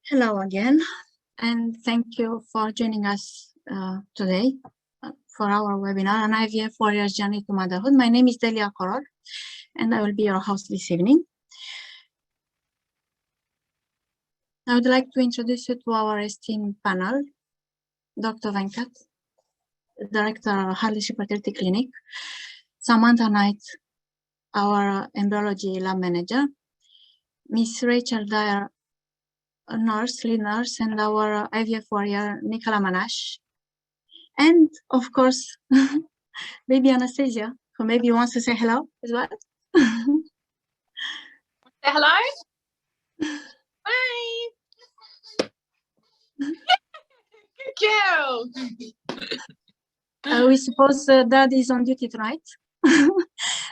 Hello again, and thank you for joining us today for our webinar on IVF Warriors Journey to Motherhood. My name is Delia Koror, and I will be your host this evening. I would like to introduce you to our esteemed panel, Dr. Venkat, Director of Fertility Clinic, Samantha Knight, our Embryology Lab Manager, Miss Rachel Dyer, a lead nurse, and our IVF warrior, Nicola Manashe, and of course, baby Anastasia, who maybe wants to say hello as well. Say hello. Bye. Good girl. We suppose Dad is on duty tonight.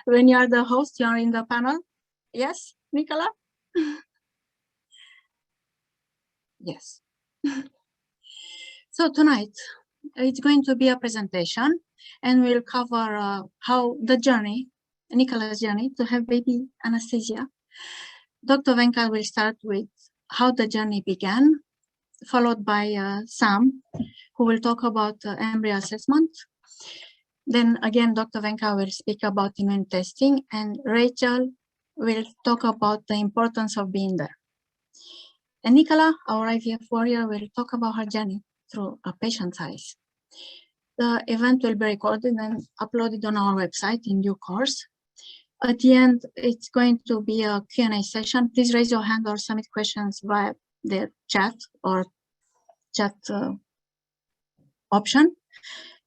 When you are the host, you are in the panel. Yes, Nicola? Yes. So tonight, it's going to be a presentation, and we'll cover how the journey, Nicola's journey to have baby Anastasia. Dr. Venkat will start with how the journey began, followed by Sam, who will talk about embryo assessment. Then again, Dr. Venkat will speak about immune testing, and Rachel will talk about the importance of being there. And Nicola, our IVF warrior, will talk about her journey through a patient's eyes. The event will be recorded and uploaded on our website in due course. At the end, it's going to be a Q&A session. Please raise your hand or submit questions via the chat or chat option.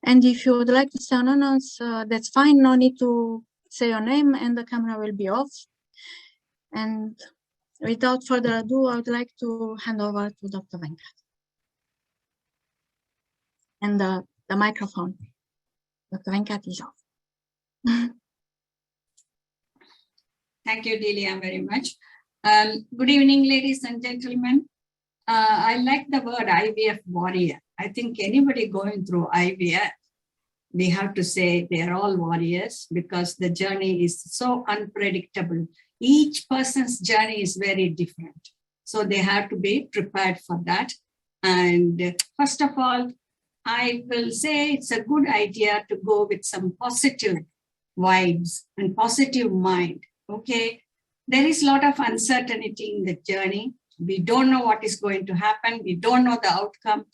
And if you would like to say anonymous, that's fine. No need to say your name, and the camera will be off. And without further ado, I would like to hand over to Dr. Venkat. And the microphone, Dr. Venkat, is off. Thank you, Delia, very much. Good evening, ladies and gentlemen. I like the word IVF warrior. I think anybody going through IVF, we have to say they're all warriors because the journey is so unpredictable. Each person's journey is very different. So they have to be prepared for that. And first of all, I will say it's a good idea to go with some positive vibes and positive mind. Okay, there is a lot of uncertainty in the journey. We don't know what is going to happen. We don't know the outcome.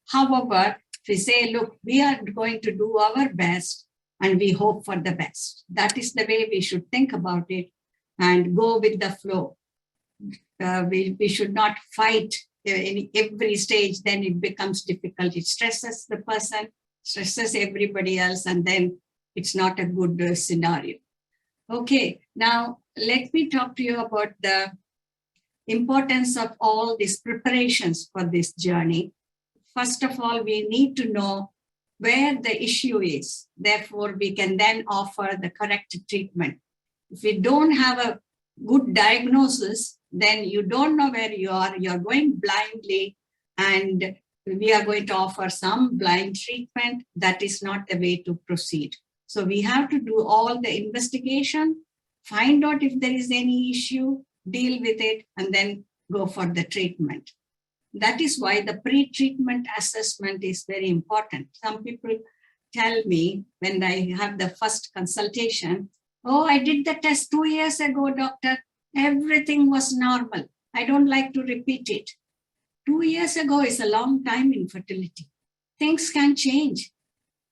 However, if we say, look, we are going to do our best and we hope for the best. That is the way we should think about it and go with the flow. We should not fight in every stage, then it becomes difficult. It stresses the person, stresses everybody else, and then it's not a good scenario. Okay, now let me talk to you about the importance of all these preparations for this journey. First of all, we need to know where the issue is. Therefore, we can then offer the correct treatment. If we don't have a good diagnosis, then you don't know where you are. You're going blindly, and we are going to offer some blind treatment. That is not the way to proceed. So we have to do all the investigation, find out if there is any issue, deal with it, and then go for the treatment. That is why the pre-treatment assessment is very important. Some people tell me when I have the first consultation, oh, I did the test 2 years ago, doctor. Everything was normal. I don't like to repeat it. 2 years ago is a long time in fertility. Things can change.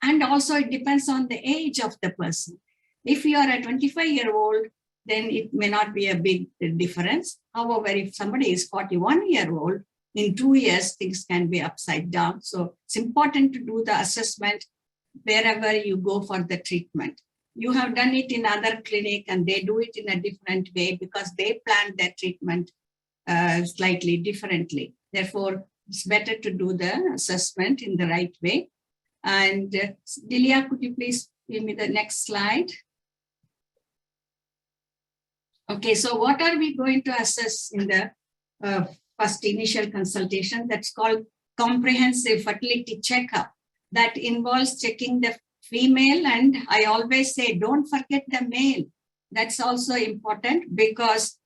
And also it depends on the age of the person. If you are a 25-year-old, then it may not be a big difference. However, if somebody is 41-year-old, in 2 years, things can be upside down. So it's important to do the assessment wherever you go for the treatment. You have done it in other clinic and they do it in a different way because they plan their treatment slightly differently. Therefore, it's better to do the assessment in the right way. And Delia, could you please give me the next slide? Okay, so what are we going to assess in the first initial consultation? That's called comprehensive fertility checkup. That involves checking the female, and I always say, don't forget the male. That's also important because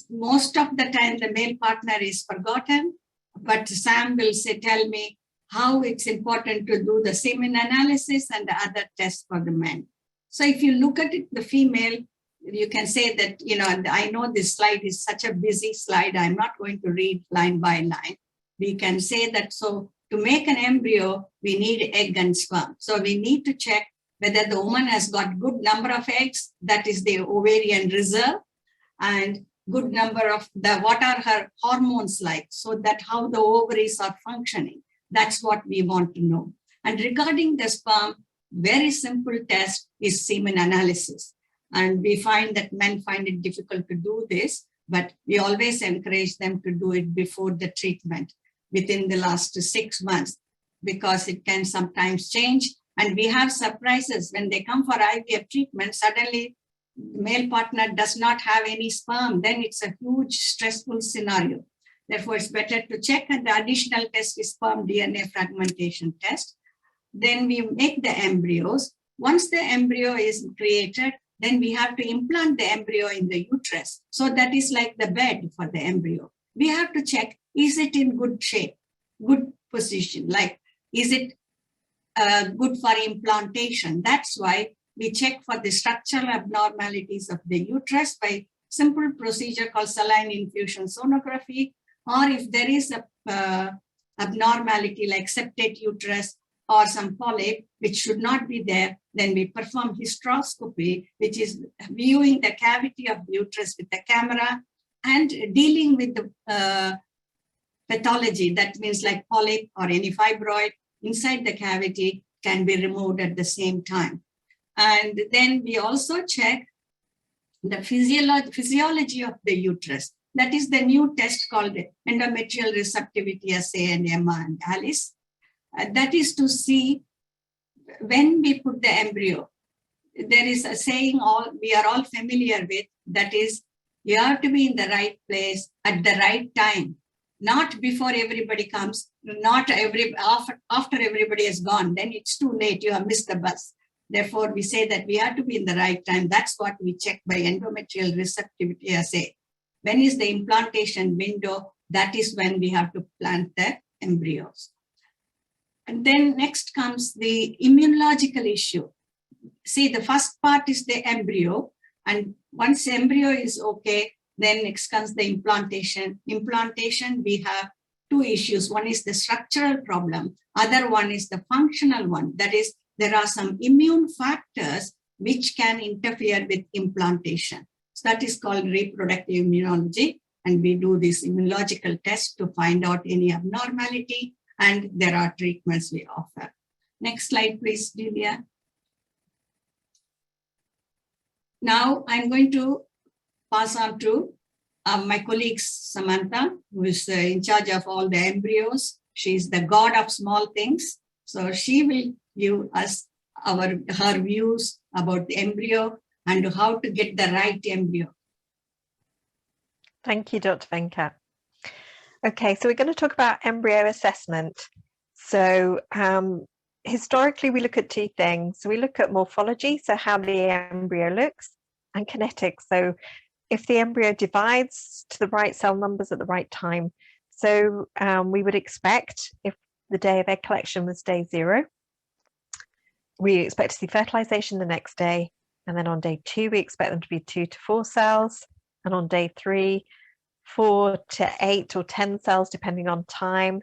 most of the time the male partner is forgotten but Sam will tell me how it's important to do the semen analysis and the other tests for the men. So if you look at it, the female, you can say that, I know this slide is such a busy slide. I'm not going to read line by line. We can say that, so to make an embryo, we need egg and sperm. So we need to check whether the woman has got good number of eggs, that is the ovarian reserve, and good number of what are her hormones like, so that how the ovaries are functioning. That's what we want to know. And regarding the sperm, very simple test is semen analysis. And we find that men find it difficult to do this, but we always encourage them to do it before the treatment within the last 6 months, because it can sometimes change. And we have surprises when they come for IVF treatment. Suddenly, the male partner does not have any sperm. Then it's a huge stressful scenario. Therefore, it's better to check. And the additional test is sperm DNA fragmentation test. Then we make the embryos. Once the embryo is created, then we have to implant the embryo in the uterus. So that is like the bed for the embryo. We have to check, is it in good shape, good position? Like, is it good for implantation? That's why we check for the structural abnormalities of the uterus by simple procedure called saline infusion sonography. Or if there is a abnormality like septate uterus or some polyp, which should not be there, then we perform hysteroscopy, which is viewing the cavity of the uterus with the camera and dealing with the pathology. That means like polyp or any fibroid inside the cavity can be removed at the same time. And then we also check the physiology of the uterus. That is the new test called endometrial receptivity assay and Emma and Alice. That is to see when we put the embryo. There is a saying we are all familiar with, that is, you have to be in the right place at the right time, not before everybody comes, not after everybody has gone. Then it's too late, you have missed the bus. Therefore, we say that we have to be in the right time. That's what we check by endometrial receptivity assay. When is the implantation window? That is when we have to plant the embryos. And then next comes the immunological issue. See, the first part is the embryo. And once the embryo is okay, then next comes the implantation. Implantation, we have two issues. One is the structural problem. Other one is the functional one. That is, there are some immune factors which can interfere with implantation. So that is called reproductive immunology. And we do this immunological test to find out any abnormality. And there are treatments we offer. Next slide, please, Julia. Now I'm going to pass on to my colleague, Samantha, who is in charge of all the embryos. She's the god of small things. So she will give us her views about the embryo and how to get the right embryo. Thank you, Dr. Venkat. Okay, so we're going to talk about embryo assessment. So historically, we look at two things. So we look at morphology, so how the embryo looks, and kinetics. So if the embryo divides to the right cell numbers at the right time. So we would expect, if the day of egg collection was day 0, we expect to see fertilization the next day. And then on day 2, we expect them to be 2 to 4 cells. And on day 3, 4 to 8 or 10 cells, depending on time.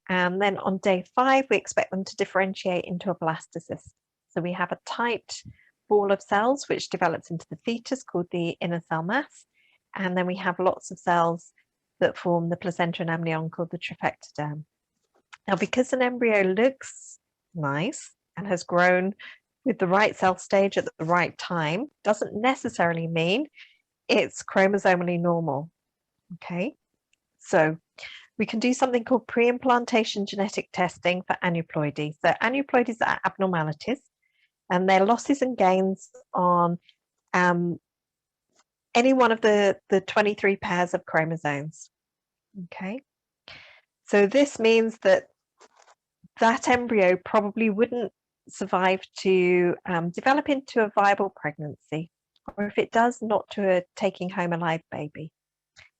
And then on day 5, we expect them to differentiate into a blastocyst. So we have a tight ball of cells which develops into the fetus called the inner cell mass. And then we have lots of cells that form the placenta and amnion called the trophectoderm. Now, because an embryo looks nice and has grown with the right cell stage at the right time, doesn't necessarily mean it's chromosomally normal. Okay, so we can do something called pre-implantation genetic testing for aneuploidy. So aneuploidies are abnormalities, and they're losses and gains on any one of the 23 pairs of chromosomes. Okay, so this means that that embryo probably wouldn't survive to develop into a viable pregnancy, or if it does, not to a taking home a live baby.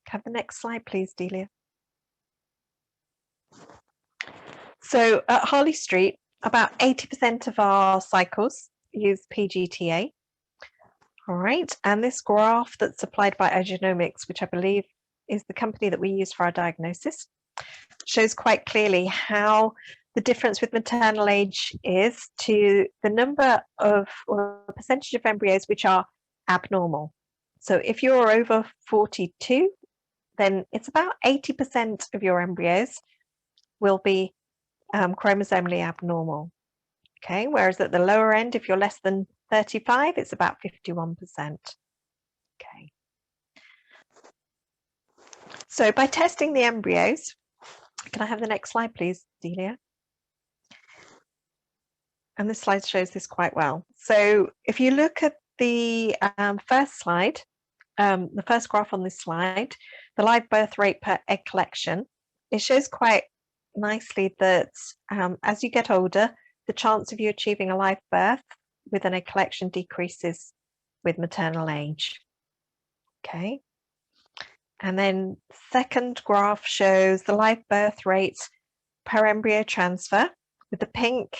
Have the next slide, please, Delia. So at Harley Street, about 80% of our cycles use PGTA. All right, and this graph that's supplied by Genomics, which I believe is the company that we use for our diagnosis, shows quite clearly how the difference with maternal age is to the number of, or the percentage of embryos which are abnormal. So if you're over 42, then it's about 80% of your embryos will be chromosomally abnormal. Okay, whereas at the lower end, if you're less than 35, it's about 51%. Okay. So by testing the embryos, can I have the next slide, please, Delia? And this slide shows this quite well. So if you look at the first slide, the first graph on this slide, the live birth rate per egg collection, it shows quite nicely that as you get older, the chance of you achieving a live birth with an egg collection decreases with maternal age. Okay. And then second graph shows the live birth rate per embryo transfer, with the pink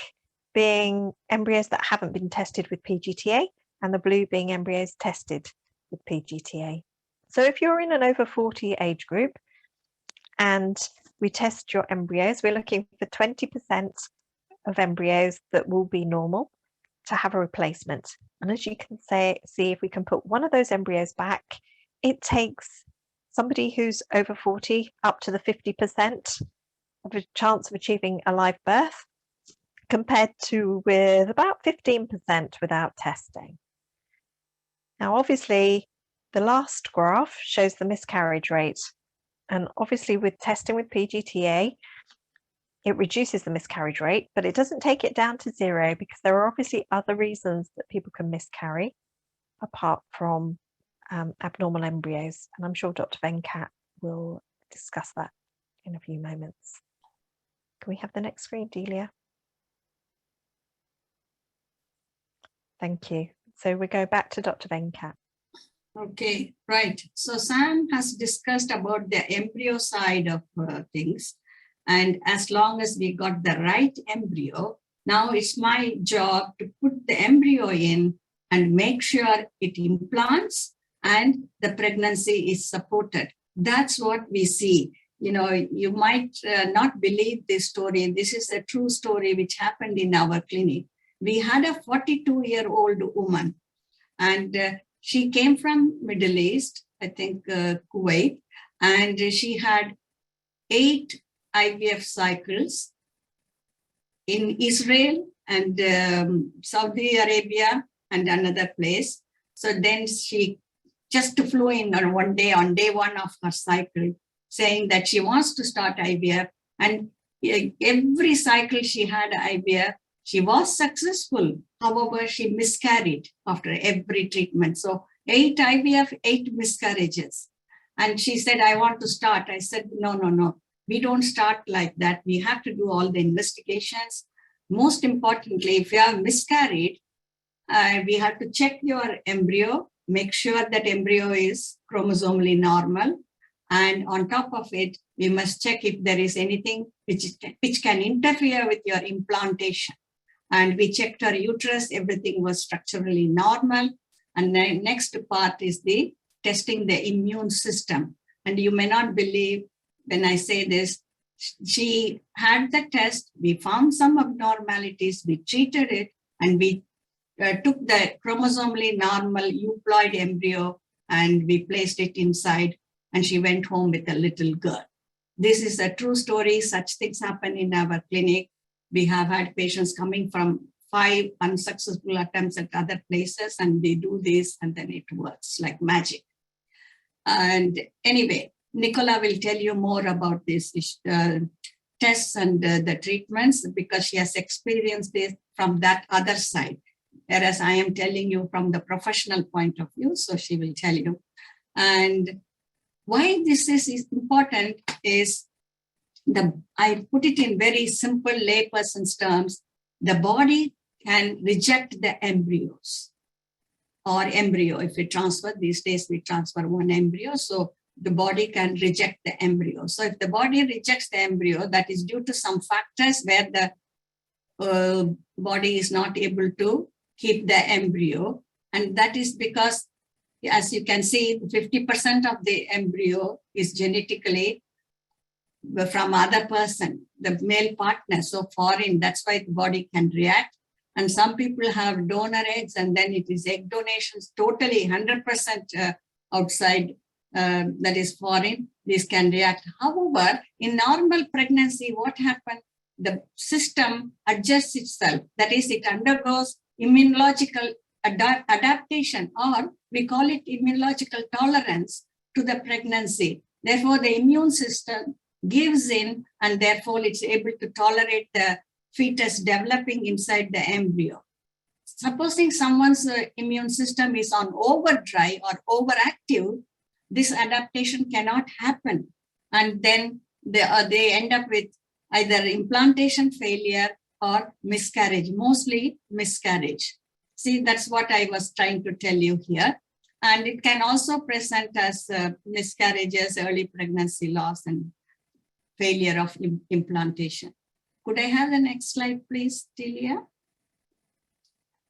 being embryos that haven't been tested with PGTA and the blue being embryos tested with PGTA. So if you're in an over 40 age group and we test your embryos, we're looking for 20% of embryos that will be normal to have a replacement. And as you can see, if we can put one of those embryos back, it takes somebody who's over 40 up to the 50% of a chance of achieving a live birth, compared to with about 15% without testing. Now, obviously, the last graph shows the miscarriage rate. And obviously with testing with PGTA, it reduces the miscarriage rate, but it doesn't take it down to zero, because there are obviously other reasons that people can miscarry apart from abnormal embryos. And I'm sure Dr. Venkat will discuss that in a few moments. Can we have the next screen, Delia? Thank you. So we go back to Dr. Venkat. Okay, right. So Sam has discussed about the embryo side of things. And as long as we got the right embryo, now it's my job to put the embryo in and make sure it implants and the pregnancy is supported. That's what we see. You know, you might not believe this story. This is a true story which happened in our clinic. We had a 42-year-old woman, and she came from Middle East, I think Kuwait, and she had 8 IVF cycles in Israel and Saudi Arabia and another place. So then she just flew in on day one of her cycle, saying that she wants to start IVF. And every cycle she had IVF, she was successful. However, she miscarried after every treatment. So 8 IVF, 8 miscarriages. And she said, I want to start. I said, no. We don't start like that. We have to do all the investigations. Most importantly, if you have miscarried, we have to check your embryo, make sure that embryo is chromosomally normal. And on top of it, we must check if there is anything which can interfere with your implantation. And we checked her uterus, everything was structurally normal. And the next part is the testing the immune system. And you may not believe when I say this, she had the test, we found some abnormalities, we treated it, and we took the chromosomally normal euploid embryo and we placed it inside, and she went home with a little girl. This is a true story. Such things happen in our clinic. We have had patients coming from 5 unsuccessful attempts at other places, and they do this and then it works like magic. And anyway, Nicola will tell you more about this tests and the treatments, because she has experienced this from that other side, whereas I am telling you from the professional point of view, so she will tell you. And why this is important is, I put it in very simple layperson's terms, the body can reject the embryos or embryo. If we transfer, these days we transfer one embryo. So the body can reject the embryo. So if the body rejects the embryo, that is due to some factors where the body is not able to keep the embryo. And that is because, as you can see, 50% of the embryo is genetically from other person, the male partner, so foreign. That's why the body can react. And some people have donor eggs, and then it is egg donations, totally 100% outside, that is foreign. This can react. However, in normal pregnancy, what happens? The system adjusts itself. That is, it undergoes immunological adaptation, or we call it immunological tolerance to the pregnancy. Therefore, the immune system gives in, and therefore it's able to tolerate the fetus developing inside the embryo. Supposing someone's immune system is on overdrive or overactive, this adaptation cannot happen. And then they end up with either implantation failure or miscarriage, mostly miscarriage. See, that's what I was trying to tell you here. And it can also present as miscarriages, early pregnancy loss, and failure of implantation. Could I have the next slide, please, Delia?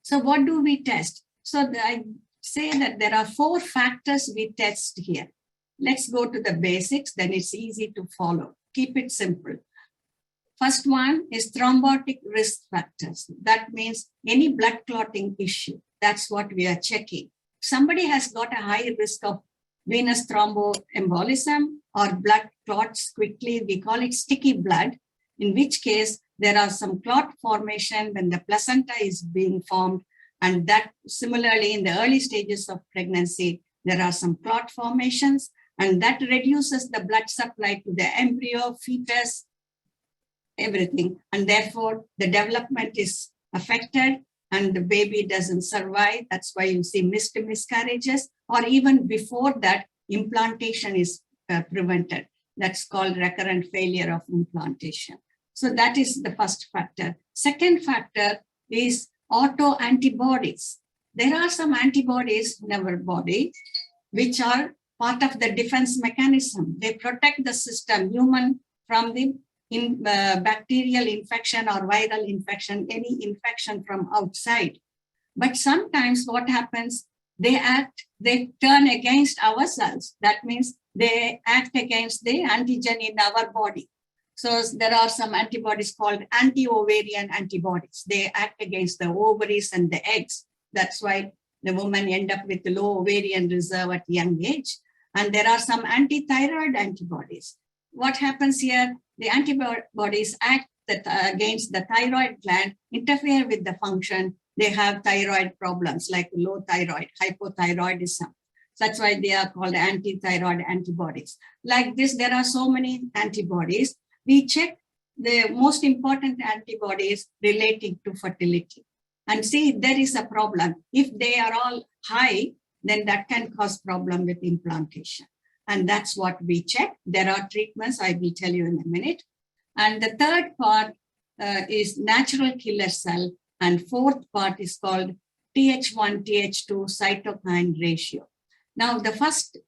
So what do we test? So I say that there are 4 factors we test here. Let's go to the basics, then it's easy to follow. Keep it simple. First one is thrombotic risk factors. That means any blood clotting issue. That's what we are checking. Somebody has got a high risk of venous thromboembolism or blood clots quickly. We call it sticky blood, in which case there are some clot formation when the placenta is being formed. And that similarly in the early stages of pregnancy, there are some clot formations, and that reduces the blood supply to the embryo, fetus, everything. And therefore the development is affected and the baby doesn't survive. That's why you see missed miscarriages, or even before that, implantation is prevented. That's called recurrent failure of implantation. So that is the first factor. Second factor is autoantibodies. There are some antibodies in our body which are part of the defense mechanism. They protect the system, human, from the bacterial infection or viral infection, any infection from outside. But sometimes what happens, they turn against our cells. That means they act against the antigen in our body. So there are some antibodies called anti-ovarian antibodies. They act against the ovaries and the eggs. That's why the women end up with low ovarian reserve at young age. And there are some anti-thyroid antibodies. What happens here? The antibodies act against the thyroid gland, interfere with the function. They have thyroid problems like low thyroid, hypothyroidism. That's why they are called anti-thyroid antibodies. Like this, there are so many antibodies. We check the most important antibodies relating to fertility and see if there is a problem. If they are all high, then that can cause problem with implantation. And that's what we check. There are treatments, I will tell you in a minute. And the third part is natural killer cell. And fourth part is called Th1, Th2 cytokine ratio. Now, the first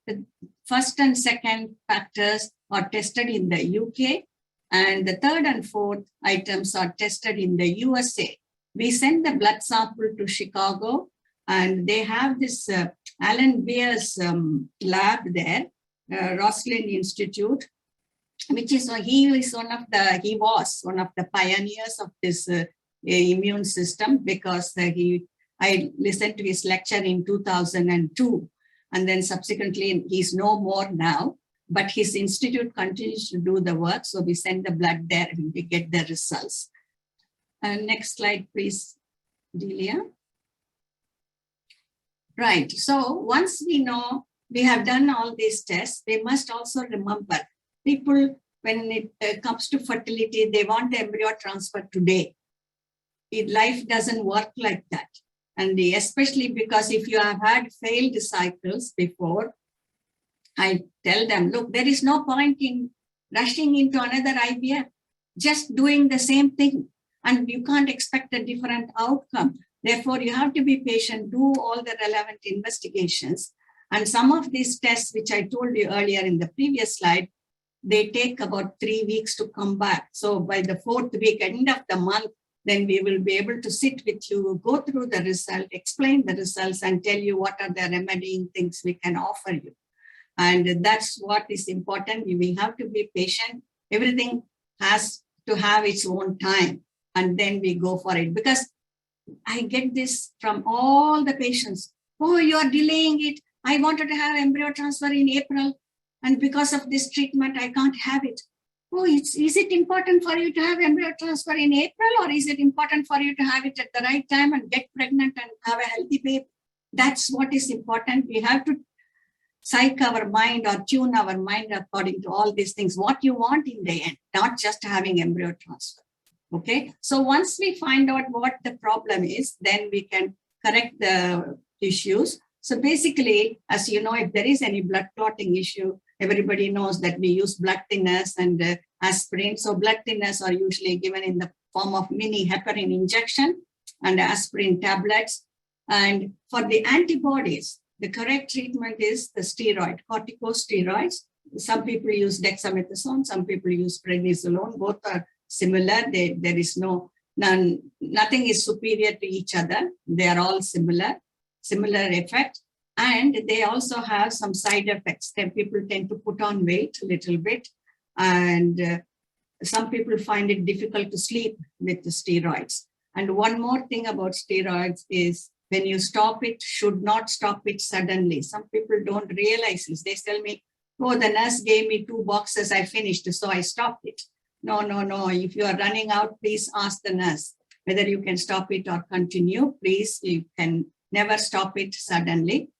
and second factors are tested in the UK, and the third and fourth items are tested in the USA. We send the blood sample to Chicago, and they have this Alan Beer's lab there, Roslin Institute, which is he was one of the pioneers of this immune system, because I listened to his lecture in 2002, and then subsequently he's no more now, but his institute continues to do the work. So we send the blood there and we get the results. Next slide, please, Delia. Right, so once we know we have done all these tests, we must also remember people, when it comes to fertility, they want the embryo transfer today. Life doesn't work like that. And especially because if you have had failed cycles before, I tell them, look, there is no point in rushing into another IVF, just doing the same thing. And you can't expect a different outcome. Therefore, you have to be patient, do all the relevant investigations. And some of these tests, which I told you earlier in the previous slide, they take about 3 weeks to come back. So by the 4th week, end of the month, then we will be able to sit with you, go through the result, explain the results, and tell you what are the remedying things we can offer you. And that's what is important. We have to be patient. Everything has to have its own time, and then we go for it. Because I get this from all the patients. Oh, you are delaying it. I wanted to have embryo transfer in April, and because of this treatment, I can't have it. Oh, is it important for you to have embryo transfer in April, or is it important for you to have it at the right time and get pregnant and have a healthy baby? That's what is important. We have to psych our mind or tune our mind according to all these things, what you want in the end, not just having embryo transfer. Okay, so once we find out what the problem is, then we can correct the issues. So basically, as you know, if there is any blood clotting issue, everybody knows that we use blood thinners and aspirin. So blood thinners are usually given in the form of mini heparin injection and aspirin tablets. And for the antibodies, the correct treatment is the steroid, corticosteroids. Some people use dexamethasone, some people use prednisolone. Both are similar. There is nothing is superior to each other. They are all similar effect. And they also have some side effects. People tend to put on weight a little bit. And some people find it difficult to sleep with the steroids. And one more thing about steroids is when you stop it, should not stop it suddenly. Some people don't realize this. They tell me, oh, the nurse gave me 2 boxes, I finished, so I stopped it. No. If you are running out, please ask the nurse whether you can stop it or continue. Please, you can never stop it suddenly.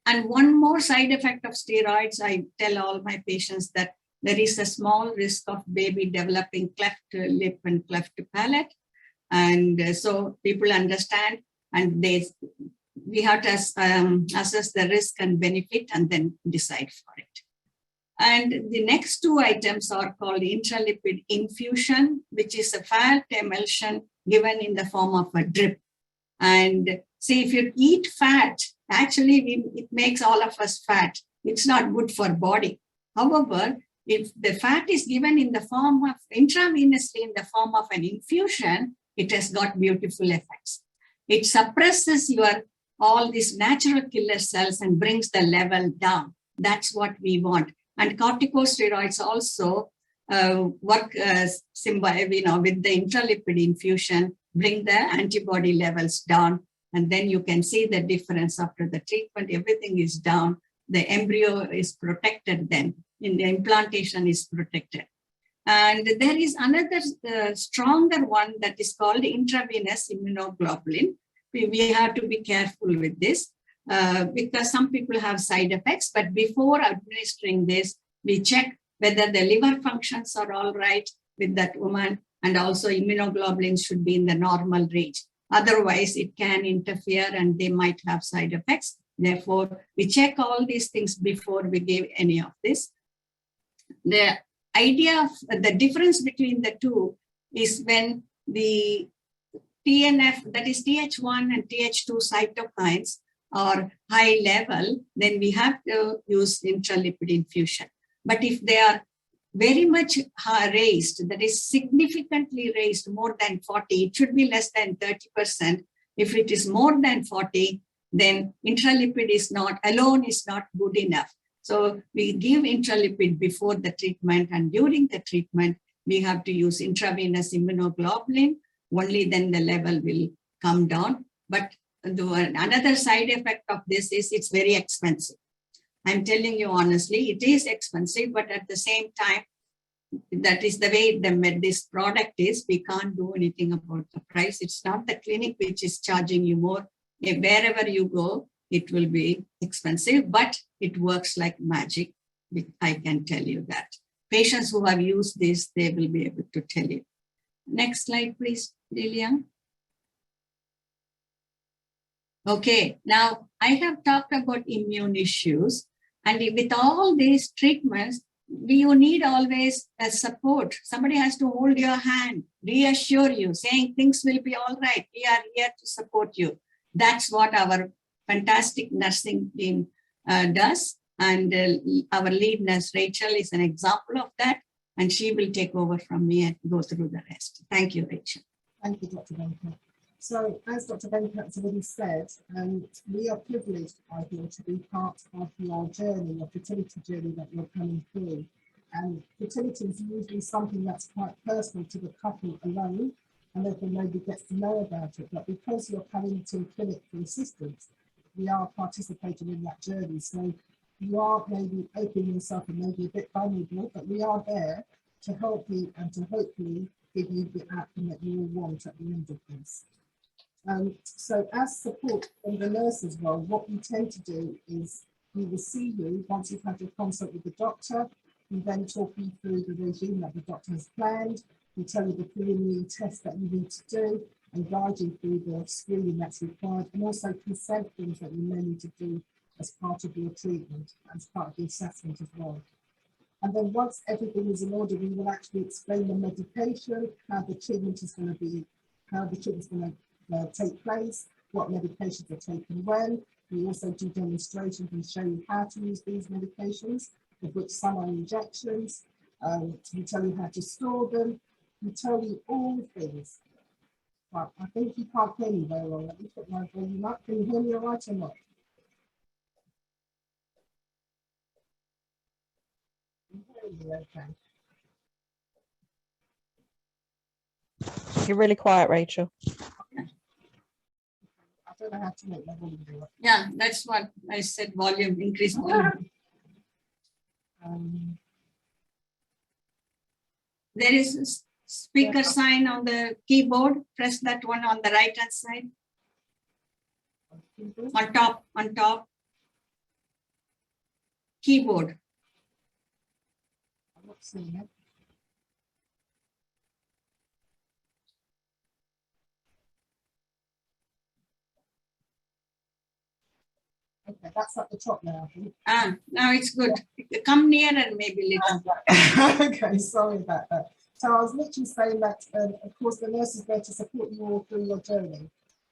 And one more side effect of steroids, I tell all my patients that there is a small risk of baby developing cleft lip and cleft palate. And so people understand, and we have to assess the risk and benefit and then decide for it. And the next 2 items are called intralipid infusion, which is a fat emulsion given in the form of a drip. And see, if you eat fat, actually it makes all of us fat. It's not good for body. However, if the fat is given in the form of intravenously in the form of an infusion, it has got beautiful effects. It suppresses all these natural killer cells and brings the level down. That's what we want. And corticosteroids also work with the intralipid infusion, bring the antibody levels down. And then you can see the difference after the treatment. Everything is down. The embryo is protected then. In the implantation is protected. And there is another stronger one that is called intravenous immunoglobulin. We have to be careful with this because some people have side effects. But before administering this, we check whether the liver functions are all right with that woman, and also immunoglobulins should be in the normal range. Otherwise, it can interfere and they might have side effects. Therefore, we check all these things before we give any of this. The idea of the difference between the two is when the TNF, that is TH1 and TH2 cytokines are high level, then we have to use intralipid infusion. But if they are very much raised, that is significantly raised, more than 40, it should be less than 30%. If it is more than 40, then intralipid alone is not good enough. So we give intralipid before the treatment, and during the treatment, we have to use intravenous immunoglobulin. Only then the level will come down. But another side effect of this is it's very expensive. I'm telling you honestly, it is expensive, but at the same time, that is the way this product is. We can't do anything about the price. It's not the clinic which is charging you more. Wherever you go, it will be expensive, but it works like magic. I can tell you that. Patients who have used this, they will be able to tell you. Next slide, please, Lilian. Okay, now I have talked about immune issues, and with all these treatments, you need always a support. Somebody has to hold your hand, reassure you, saying things will be all right. We are here to support you. That's what our fantastic nursing team does. And our lead nurse, Rachel, is an example of that. And she will take over from me and go through the rest. Thank you, Rachel. Thank you, Dr. Venkat. So, as Dr. Venkat has already said, we are privileged, I feel, to be part of your journey, your fertility journey that you're coming through. And fertility is usually something that's quite personal to the couple alone, and therefore nobody gets to know about it. But because you're coming to clinic for assistance, we are participating in that journey. So you are maybe opening yourself and maybe a bit vulnerable, but we are there to help you and to hopefully give you the outcome that you will want at the end of this. So as support from the nurses role, what we tend to do is we will see you once you've had your consult with the doctor. We then talk you through the regime that the doctor has planned. We tell you the preliminary tests that you need to do and guide you through the screening that's required, and also consent things that you may need to do as part of your treatment, as part of the assessment as well. And then once everything is in order, we will actually explain the medication, how the treatment is going to be, how the treatment is going to take place, what medications are taken when. We also do demonstrations and show you how to use these medications, of which some are injections. We tell you how to store them. We tell you all things. Right, I think you can't hear me very well. Let me put my volume up. Can you hear me all right or not? Okay. You're really quiet, Rachel. I don't know how to make my volume go up. Yeah, that's what I said, volume, increase volume. There is a speaker sign on the keyboard. Press that one on the right hand side. On top. Keyboard. I'm not seeing it. Okay, that's at the top now, I think. Ah, now it's good. Come near and maybe little. Okay, sorry about that. So I was literally saying that, of course, the nurse is there to support you all through your journey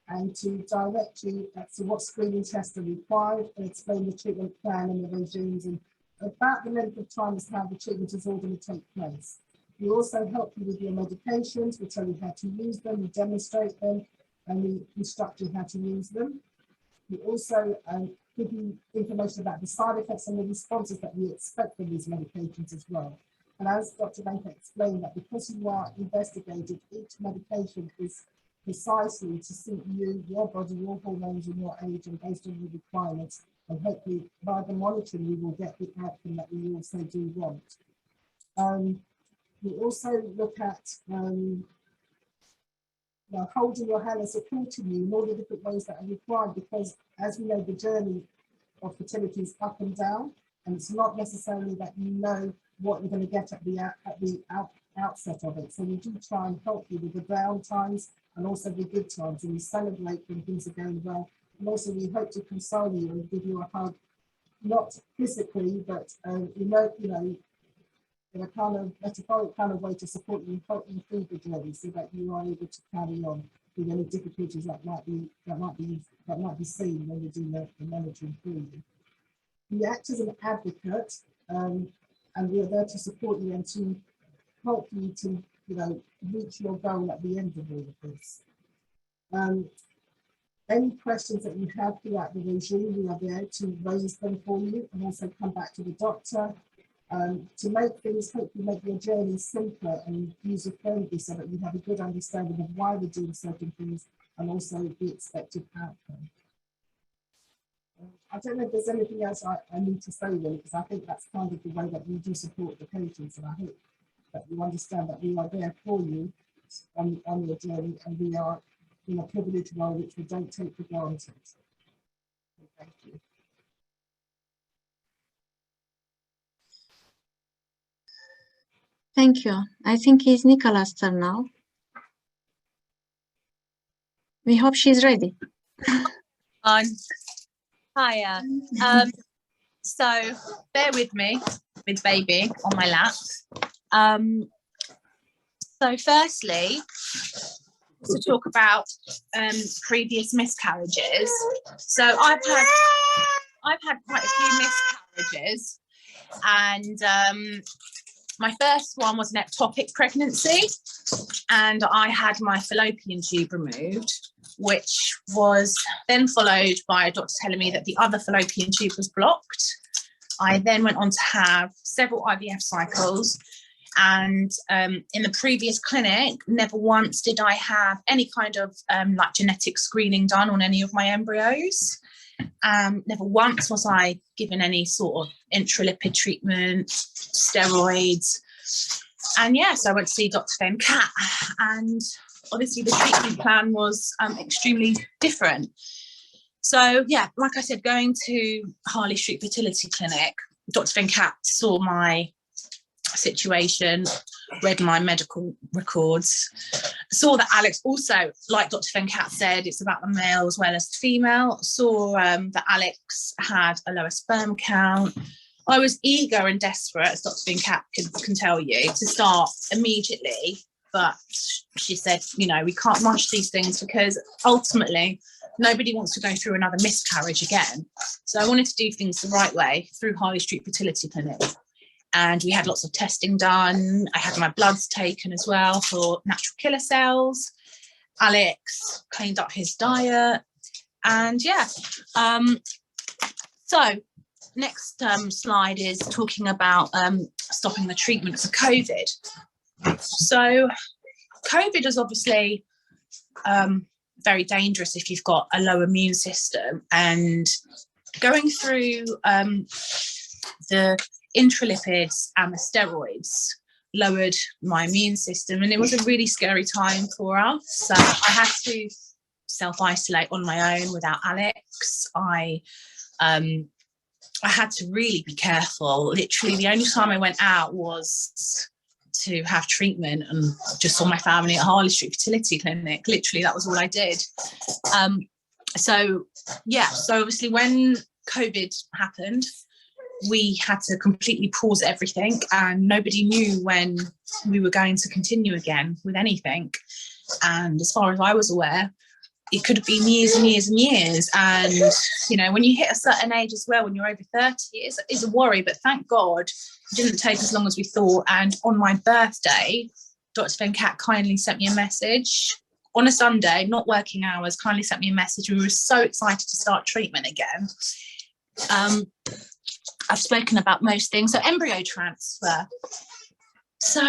and to direct you as to what screening tests are required and explain the treatment plan and the regimes and about the length of time as how the treatment is all going to take place. We also help you with your medications. We tell you how to use them, we demonstrate them, and we instruct you how to use them. We also give you information about the side effects and the responses that we expect from these medications as well. And as Dr. Venkat explained, that because you are investigated, each medication is precisely to suit you, your body, your hormones, and your age, and based on your requirements. And hopefully, by the monitoring, we will get the outcome that we also do want. We also look at holding your hand and supporting you in all the different ways that are required, because as we know, the journey of fertility is up and down, and it's not necessarily that you know what you're going to get at the outset of it. So we do try and help you with the down times and also the good times, and we celebrate when things are going well. And also we hope to console you and give you a hug, not physically, but in a kind of metaphoric kind of way to support you and help you through the journey, so that you are able to carry on with any difficulties that might be seen when we're doing the monitoring for you. We act as an advocate, and we are there to support you and to help you to reach your goal at the end of all of this. Any questions that you have throughout the regime, we are there to raise them for you and also come back to the doctor. To make things, hopefully make your journey simpler and user-friendly, so that you have a good understanding of why we're doing certain things and also the expected outcome. I don't know if there's anything else I need to say really, because I think that's kind of the way that we do support the patients, and I hope that you understand that we are there for you on your journey, and we are in a privileged role which we don't take for granted. Thank you. Thank you. I think it's Nicola's turn now. We hope she's ready. Hiya. So bear with me with baby on my lap. So firstly, to talk about previous miscarriages. So I've had I've had quite a few miscarriages, and my first one was an ectopic pregnancy, and I had my fallopian tube removed, which was then followed by a doctor telling me that the other fallopian tube was blocked. I then went on to have several IVF cycles, and in the previous clinic, never once did I have any kind of like genetic screening done on any of my embryos. Never once was I given any sort of intralipid treatment, steroids. And yes, I went to see Dr. Venkat, and obviously the treatment plan was extremely different. So yeah, like I said, going to Harley Street Fertility Clinic, Dr. Venkat saw my situation, read my medical records, saw that Alex also, like Dr. Venkat said, it's about the male as well as the female, saw that Alex had a lower sperm count. I was eager and desperate, as Dr. Venkat can tell you, to start immediately, but she said, you know, we can't rush these things because ultimately nobody wants to go through another miscarriage again. So I wanted to do things the right way through Harley Street Fertility Clinic. And we had lots of testing done. I had my bloods taken as well for natural killer cells. Alex cleaned up his diet. And yeah, so next slide is talking about stopping the treatment for COVID. So COVID is obviously very dangerous if you've got a low immune system, and going through the intralipids and the steroids lowered my immune system, and it was a really scary time for us. So I had to self-isolate on my own without Alex. I had to really be careful. Literally the only time I went out was to have treatment and just saw my family at Harley Street Fertility Clinic. Literally that was all I did. So yeah, so obviously when COVID happened, we had to completely pause everything, and nobody knew when we were going to continue again with anything. And as far as I was aware, it could have been years and years and years. And, you know, when you hit a certain age as well, when you're over 30, it's a worry, but thank God it didn't take as long as we thought. And on my birthday, Dr. Venkat kindly sent me a message on a Sunday, not working hours, kindly sent me a message. We were so excited to start treatment again. I've spoken about most things. So embryo transfer. So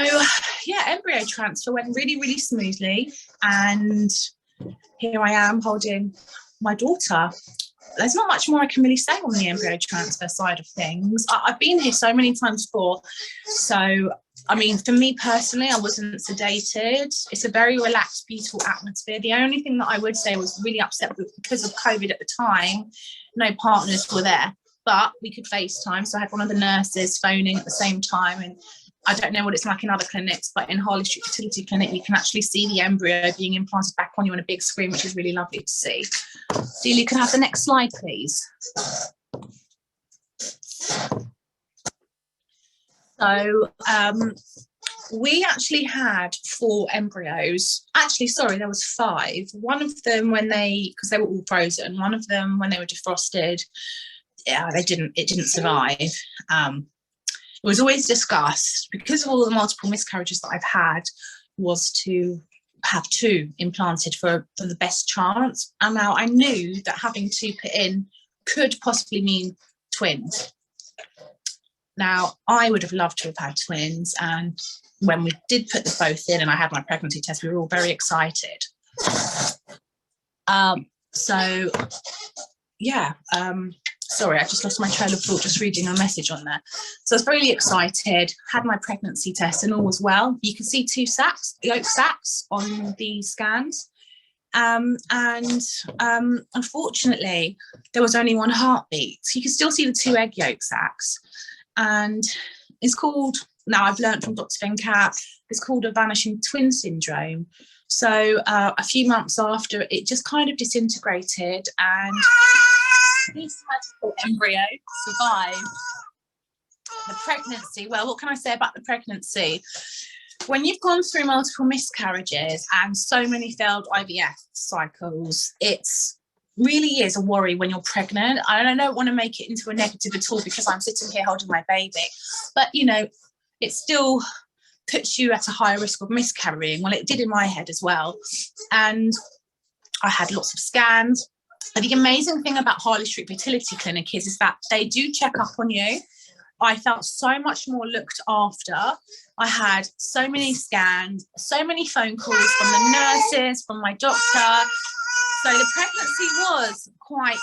yeah, embryo transfer went really, really smoothly. And here I am holding my daughter. There's not much more I can really say on the embryo transfer side of things. I've been here so many times before. So, I mean, for me personally, I wasn't sedated. It's a very relaxed, beautiful atmosphere. The only thing that I would say was really upset with, because of COVID at the time, no partners were there. But we could FaceTime, so I had one of the nurses phoning at the same time. And I don't know what it's like in other clinics, but in Harley Street Fertility Clinic, you can actually see the embryo being implanted back on you on a big screen, which is really lovely to see. Delia, you can have the next slide, please. So we actually had 4 embryos. Actually, sorry, there was 5. One of them because they were all frozen. One of them when they were defrosted, yeah, it didn't survive. It was always discussed, because of all the multiple miscarriages that I've had, was to have 2 implanted for the best chance. And now I knew that having 2 put in could possibly mean twins. Now, I would have loved to have had twins, and when we did put the both in and I had my pregnancy test, we were all very excited. So yeah, sorry, I just lost my trail of thought just reading a message on there. So I was really excited, had my pregnancy test and all was well. You can see 2 yolk sacs on the scans. Unfortunately, there was only 1 heartbeat. So you can still see the 2 egg yolk sacs. And it's called, now I've learned from Dr. Venkat, it's called a vanishing twin syndrome. So a few months after, it just kind of disintegrated, and this magical embryo survived the pregnancy. Well, what can I say about the pregnancy? When you've gone through multiple miscarriages and so many failed IVF cycles, it's really is a worry when you're pregnant. And I don't want to make it into a negative at all because I'm sitting here holding my baby, but you know, it still puts you at a higher risk of miscarrying. Well, it did in my head as well. And I had lots of scans. And the amazing thing about Harley Street Fertility Clinic is that they do check up on you. I felt so much more looked after. I had so many scans, so many phone calls from the nurses, from my doctor. So the pregnancy was quite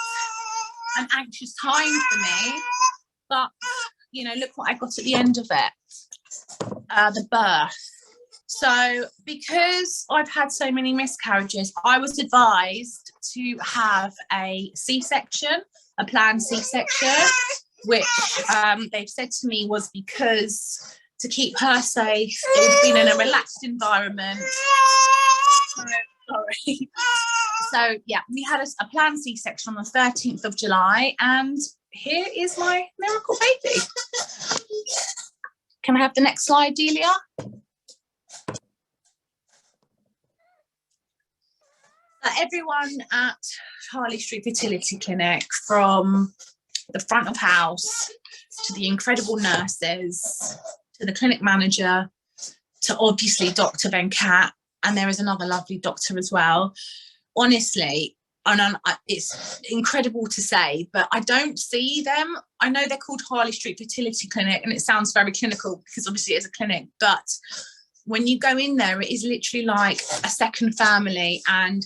an anxious time for me. But, you know, look what I got at the end of it, the birth. So because I've had so many miscarriages, I was advised to have a C-section, a planned C-section, which they've said to me was because to keep her safe, it would have been in a relaxed environment. Sorry. So yeah, we had a planned C-section on the 13th of July, and here is my miracle baby. Can I have the next slide, Delia? Everyone at Harley Street Fertility Clinic, from the front of house to the incredible nurses, to the clinic manager, to obviously Dr. Venkat, and there is another lovely doctor as well. Honestly, and it's incredible to say, but I don't see them. I know they're called Harley Street Fertility Clinic, and it sounds very clinical because obviously it's a clinic, but when you go in there, it is literally like a second family. And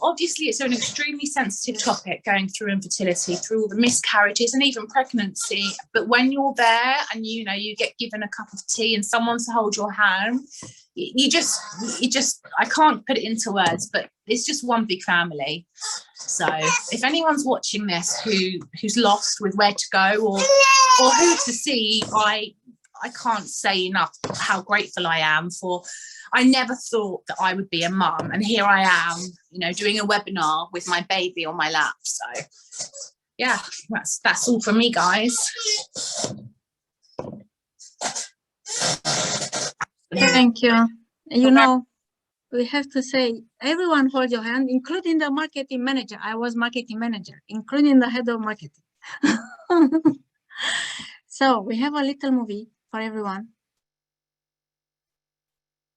obviously it's an extremely sensitive topic, going through infertility, through all the miscarriages and even pregnancy. But when you're there and you know you get given a cup of tea and someone to hold your hand, you just I can't put it into words, but it's just one big family. So if anyone's watching this who's lost with where to go or who to see, I can't say enough how grateful I am for. I never thought that I would be a mum, and here I am, you know, doing a webinar with my baby on my lap. So yeah, that's all from me, guys. Thank you. You know, we have to say, everyone hold your hand, including the marketing manager. I was marketing manager, including the head of marketing. So we have a little movie for everyone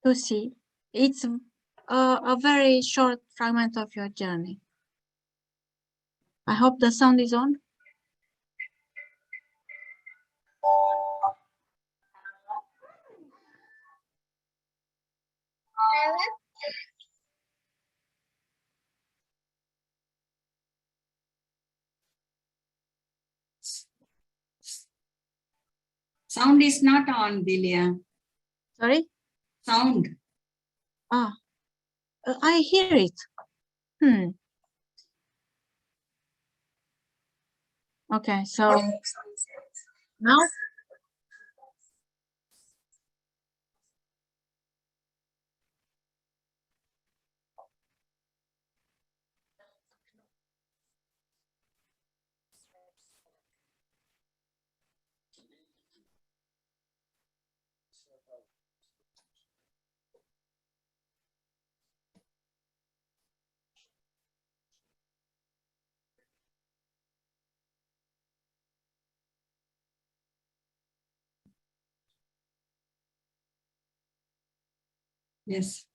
to see. It's a very short fragment of your journey. I hope the sound is on. Sound is not on, Delia. Sorry? Sound. I hear it. Okay, so now Yes.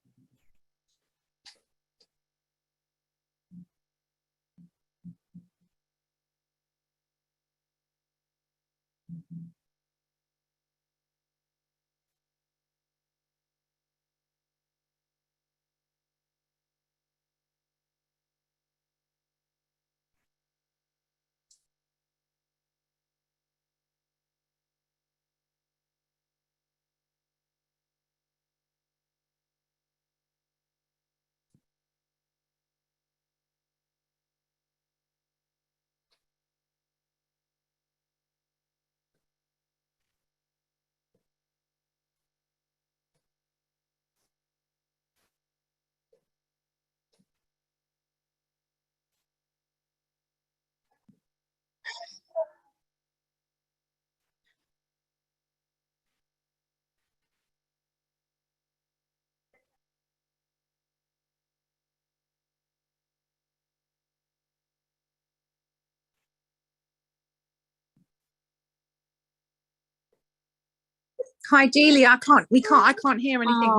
Hi, Delia. I can't hear anything.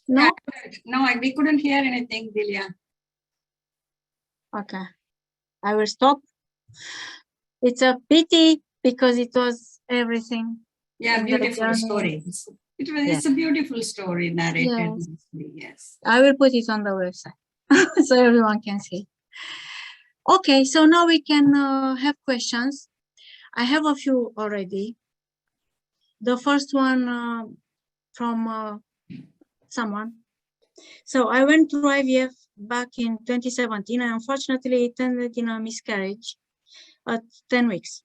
No? No, we couldn't hear anything, Delia. Okay. I will stop. It's a pity because it was everything. Yeah, in the beautiful journey. story. It's a beautiful story narrated. Yes. I will put it on the website so everyone can see. Okay, so now we can have questions. I have a few already. The first one from someone. So I went through IVF back in 2017 and unfortunately it ended in a miscarriage at 10 weeks.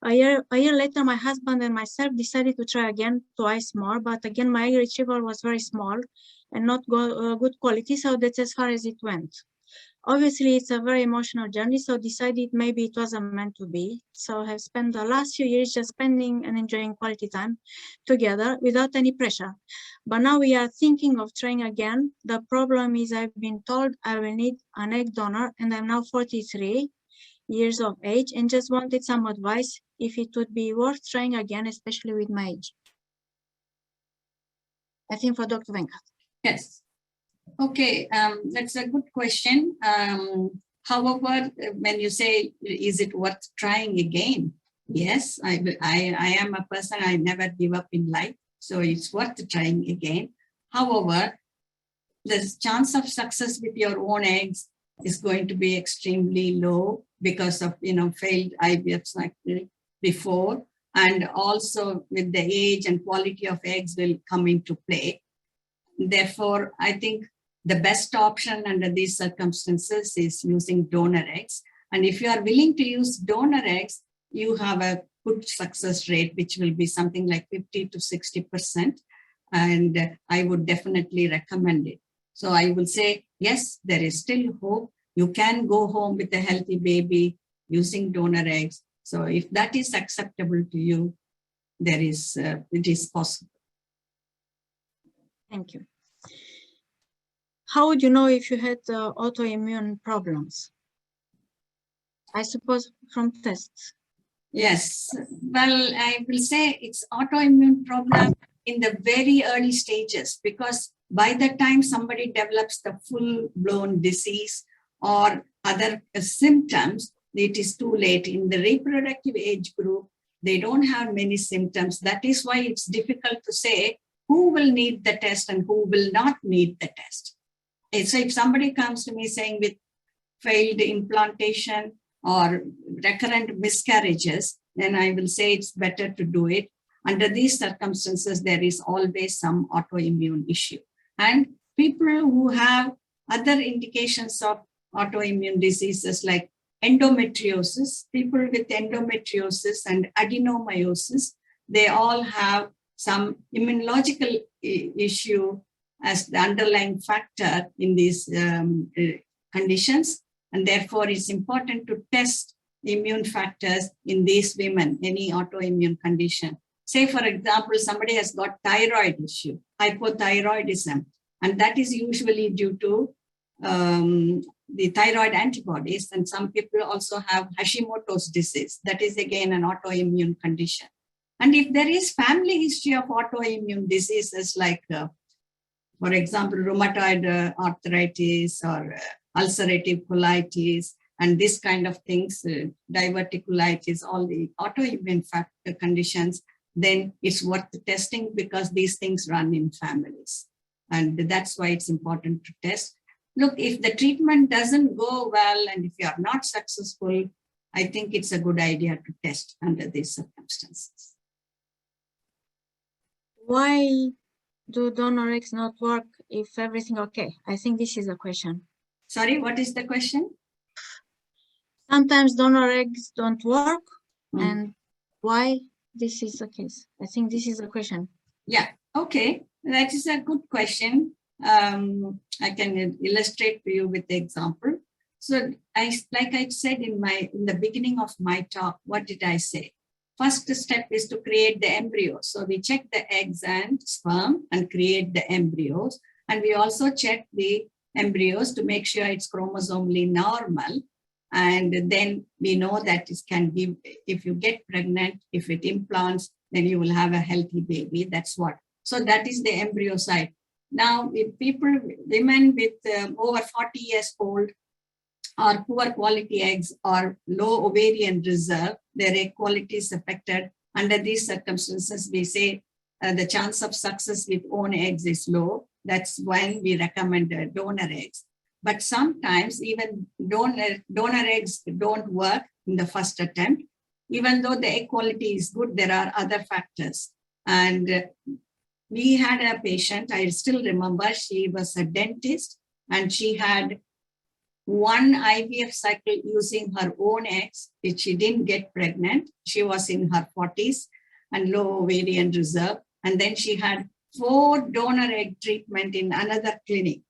A year later, my husband and myself decided to try again, twice more, but again my egg retrieval was very small and not good quality, so that's as far as it went. Obviously, it's a very emotional journey, so decided maybe it wasn't meant to be. So I have spent the last few years just spending and enjoying quality time together without any pressure. But now we are thinking of trying again. The problem is I've been told I will need an egg donor and I'm now 43 years of age and just wanted some advice if it would be worth trying again, especially with my age. I think for Dr. Venkat. Yes. Okay, that's a good question. However, when you say, is it worth trying again? Yes, I am a person, I never give up in life. So it's worth trying again. However, the chance of success with your own eggs is going to be extremely low because of, failed IVF cycle before. And also with the age and quality of eggs will come into play. Therefore, I think the best option under these circumstances is using donor eggs. And if you are willing to use donor eggs, you have a good success rate, which will be something like 50 to 60%. And I would definitely recommend it. So I will say, yes, there is still hope. You can go home with a healthy baby using donor eggs. So if that is acceptable to you, it is possible. Thank you. How would you know if you had autoimmune problems? I suppose from tests. Yes. Well, I will say it's autoimmune problem in the very early stages, because by the time somebody develops the full-blown disease or other symptoms, it is too late. In the reproductive age group, they don't have many symptoms. That is why it's difficult to say who will need the test and who will not need the test. So if somebody comes to me saying with failed implantation or recurrent miscarriages, then I will say it's better to do it. Under these circumstances, there is always some autoimmune issue. And people who have other indications of autoimmune diseases like endometriosis, people with endometriosis and adenomyosis, they all have some immunological issue as the underlying factor in these conditions. And therefore, it's important to test immune factors in these women, any autoimmune condition. Say, for example, somebody has got thyroid issue, hypothyroidism, and that is usually due to the thyroid antibodies. And some people also have Hashimoto's disease. That is, again, an autoimmune condition. And if there is family history of autoimmune diseases like, for example, rheumatoid arthritis or ulcerative colitis, and this kind of things, diverticulitis, all the autoimmune factor conditions, then it's worth testing because these things run in families. And that's why it's important to test. Look, if the treatment doesn't go well and if you are not successful, I think it's a good idea to test under these circumstances. Why do donor eggs not work if everything okay? I think this is a question. Sorry, what is the question? Sometimes donor eggs don't work, and why this is the case? I think this is the question. Yeah, okay, that is a good question. I can illustrate for you with the example. So, like I said in the beginning of my talk, what did I say? First step is to create the embryo. So we check the eggs and sperm and create the embryos, and we also check the embryos to make sure it's chromosomally normal. And then we know that it can give, if you get pregnant, if it implants, then you will have a healthy baby. That's what. So that is the embryo side. Now, if women with over 40 years old, or poor quality eggs or low ovarian reserve, their egg quality is affected. Under these circumstances, we say the chance of success with own eggs is low. That's when we recommend donor eggs. But sometimes even donor eggs don't work in the first attempt. Even though the egg quality is good, there are other factors. And we had a patient, I still remember, she was a dentist and she had one IVF cycle using her own eggs, which she didn't get pregnant. She was in her 40s and low ovarian reserve. And then she had 4 donor egg treatment in another clinic.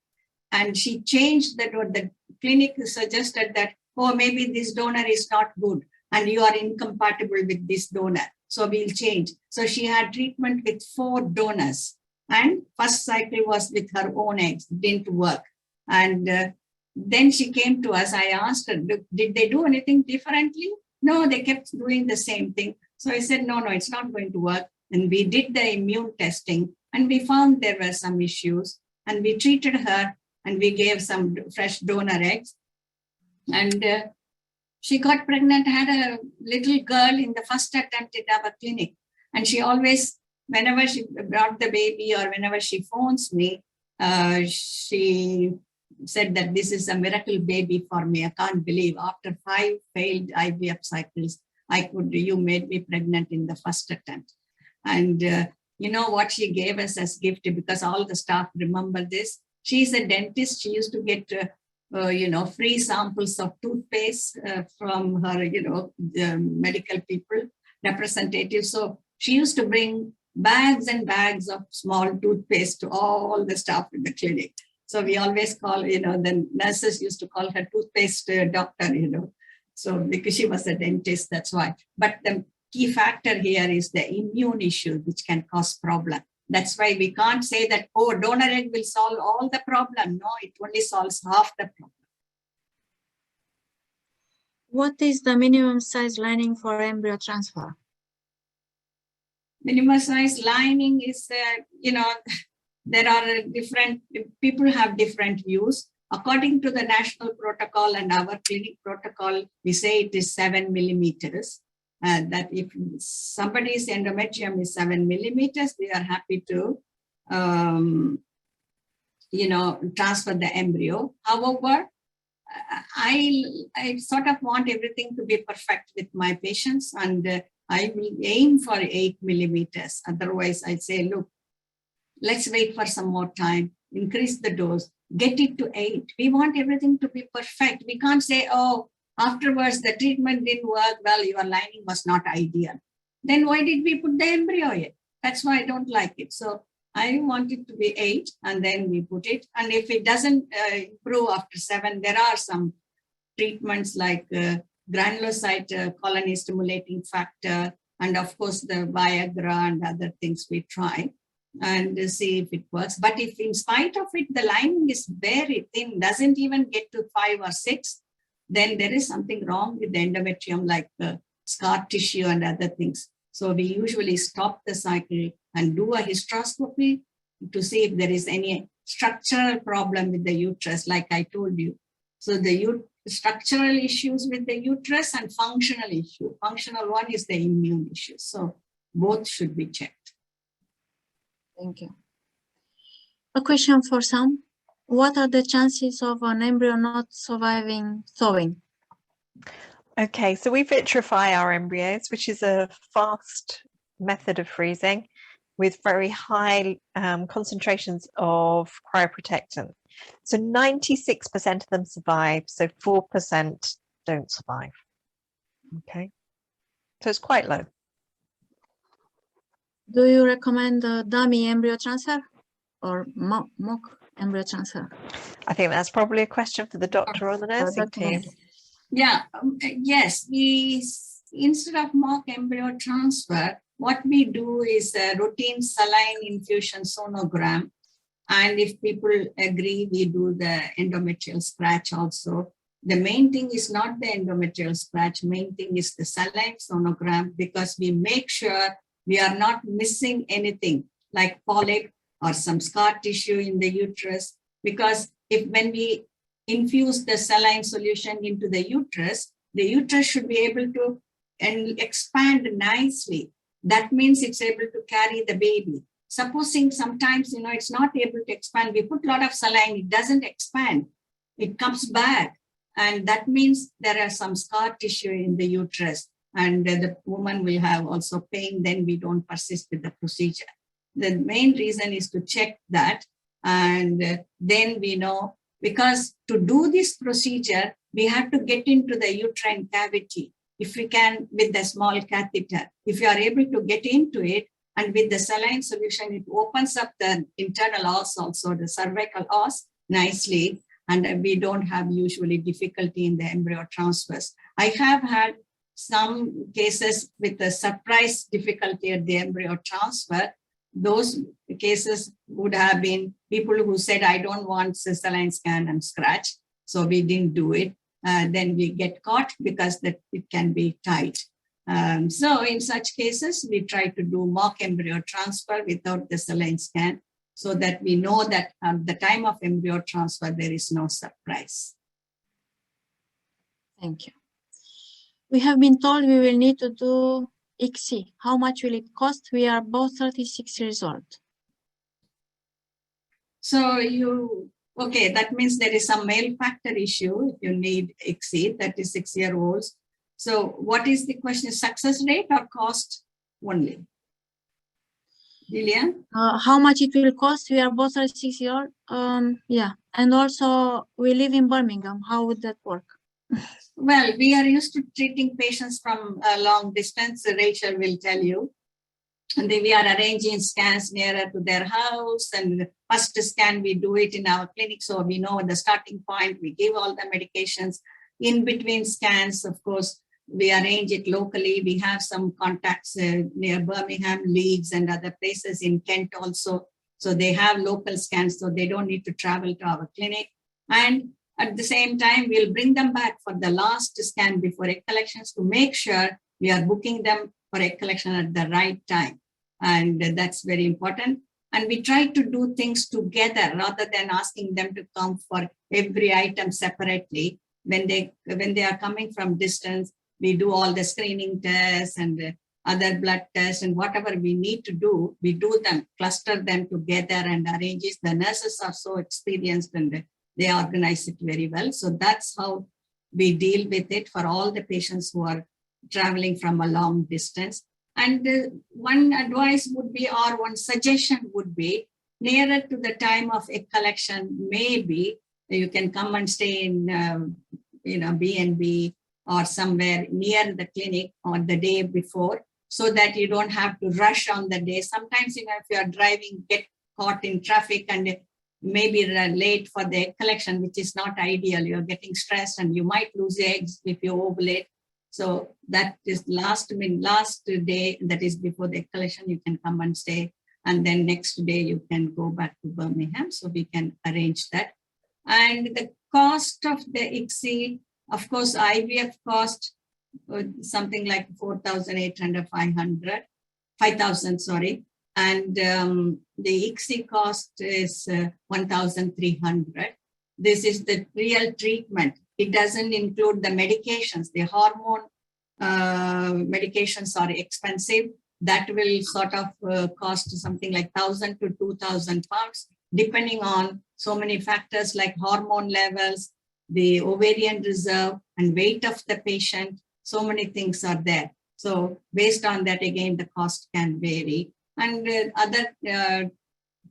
And she changed the clinic suggested that, oh, maybe this donor is not good and you are incompatible with this donor. So we'll change. So she had treatment with 4 donors. And first cycle was with her own eggs, didn't work. And then she came to us. I asked her, did they do anything differently? No, they kept doing the same thing. So I said, no, it's not going to work. And we did the immune testing and we found there were some issues and we treated her and we gave some fresh donor eggs. And she got pregnant, had a little girl in the first attempt at our clinic. And she always, whenever she brought the baby or whenever she phones me, she said that this is a miracle baby for me. I can't believe after 5 failed IVF cycles, you made me pregnant in the first attempt. And you know what she gave us as gift, because all the staff remember this. She's a dentist. She used to get, free samples of toothpaste from her, the medical people, representatives. So she used to bring bags and bags of small toothpaste to all the staff in the clinic. So we always call, the nurses used to call her toothpaste doctor, So because she was a dentist, that's why. But the key factor here is the immune issue, which can cause problem. That's why we can't say that, oh, donor egg will solve all the problem. No, it only solves half the problem. What is the minimum size lining for embryo transfer? Minimum size lining is, there are different, people have different views. According to the national protocol and our clinic protocol, we say it is 7 millimeters. That if somebody's endometrium is 7 millimeters, we are happy to, transfer the embryo. However, I sort of want everything to be perfect with my patients, and I will aim for 8 millimeters. Otherwise, I'd say, look, let's wait for some more time, increase the dose, get it to 8. We want everything to be perfect. We can't say, oh, afterwards the treatment didn't work well, your lining was not ideal. Then why did we put the embryo in? That's why I don't like it. So I want it to be 8 and then we put it. And if it doesn't improve after 7, there are some treatments like granulocyte colony stimulating factor, and of course the Viagra and other things we try and see if it works. But if in spite of it, the lining is very thin, doesn't even get to 5 or 6, then there is something wrong with the endometrium, like scar tissue and other things. So we usually stop the cycle and do a hysteroscopy to see if there is any structural problem with the uterus, like I told you. So the structural issues with the uterus and functional issue. Functional one is the immune issue. So both should be checked. Thank you. A question for Sam. What are the chances of an embryo not surviving thawing? Okay, so we vitrify our embryos, which is a fast method of freezing with very high concentrations of cryoprotectant. So 96% of them survive, so 4% don't survive. Okay, so it's quite low. Do you recommend a dummy embryo transfer or mock embryo transfer? I think that's probably a question for the doctor or the nursing team. Yeah, yes, instead of mock embryo transfer, what we do is a routine saline infusion sonogram. And if people agree, we do the endometrial scratch also. The main thing is not the endometrial scratch, main thing is the saline sonogram, because we make sure we are not missing anything like polyp or some scar tissue in the uterus, because when we infuse the saline solution into the uterus should be able to expand nicely. That means it's able to carry the baby. Supposing sometimes, it's not able to expand, we put a lot of saline, it doesn't expand, it comes back. And that means there are some scar tissue in the uterus, and the woman will have also pain, then we don't persist with the procedure. The main reason is to check that, and then we know, because to do this procedure, we have to get into the uterine cavity. If we can, with the small catheter, if you are able to get into it, and with the saline solution, it opens up the internal os, also the cervical os nicely, and we don't have usually difficulty in the embryo transfers. I have had some cases with the surprise difficulty at the embryo transfer. Those cases would have been people who said, I don't want saline scan and scratch. So we didn't do it. Then we get caught because it can be tight. So in such cases, we try to do mock embryo transfer without the saline scan, so that we know that at the time of embryo transfer, there is no surprise. Thank you. We have been told we will need to do ICSI. How much will it cost? We are both 36 years old. So okay, that means there is some male factor issue if you need ICSI, 36-year-olds. So what is the question? Success rate or cost only? Lilian? How much it will cost? We are both 36 years old. Yeah. And also we live in Birmingham. How would that work? Well, we are used to treating patients from a long distance. Rachel will tell you. And then we are arranging scans nearer to their house. And the first scan, we do it in our clinic. So we know the starting point. We give all the medications. In between scans, of course, we arrange it locally. We have some contacts near Birmingham, Leeds, and other places in Kent also. So they have local scans, so they don't need to travel to our clinic. And at the same time, we'll bring them back for the last scan before egg collections to make sure we are booking them for egg collection at the right time. And that's very important. And we try to do things together rather than asking them to come for every item separately. When they are coming from distance, we do all the screening tests and other blood tests, and whatever we need to do, we do them, cluster them together and arrange it. The nurses are so experienced and they organize it very well. So that's how we deal with it for all the patients who are traveling from a long distance. And one advice would be, or one suggestion would be, nearer to the time of egg collection, maybe you can come and stay in B&B or somewhere near the clinic on the day before, so that you don't have to rush on the day. Sometimes, if you are driving, get caught in traffic and maybe late for the egg collection, which is not ideal. You're getting stressed and you might lose eggs if you ovulate. So that is last day, that is before the egg collection, you can come and stay. And then next day you can go back to Birmingham. So we can arrange that. And the cost of the ICSI, of course, IVF cost something like 4,800, 5,000, sorry. And the ICSI cost is 1,300. This is the real treatment. It doesn't include the medications. The hormone medications are expensive. That will sort of cost something like 1,000 to 2,000 pounds, depending on so many factors like hormone levels, the ovarian reserve, and weight of the patient. So many things are there. So based on that, again, the cost can vary. And other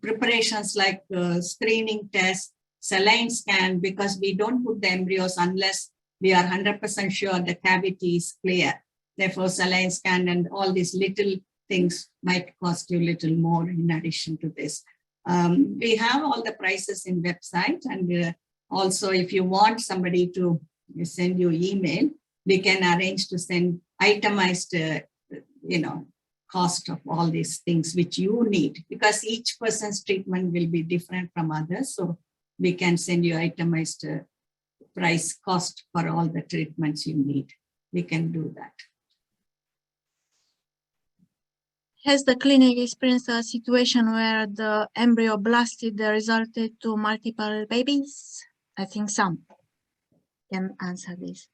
preparations like screening tests, saline scan, because we don't put the embryos unless we are 100% sure the cavity is clear. Therefore, saline scan and all these little things might cost you a little more in addition to this. We have all the prices in website, and also if you want somebody to send you email, we can arrange to send itemized, cost of all these things which you need, because each person's treatment will be different from others. So we can send you itemized price cost for all the treatments you need. We can do that. Has the clinic experienced a situation where the embryo blasted resulted to multiple babies? I think some can answer this.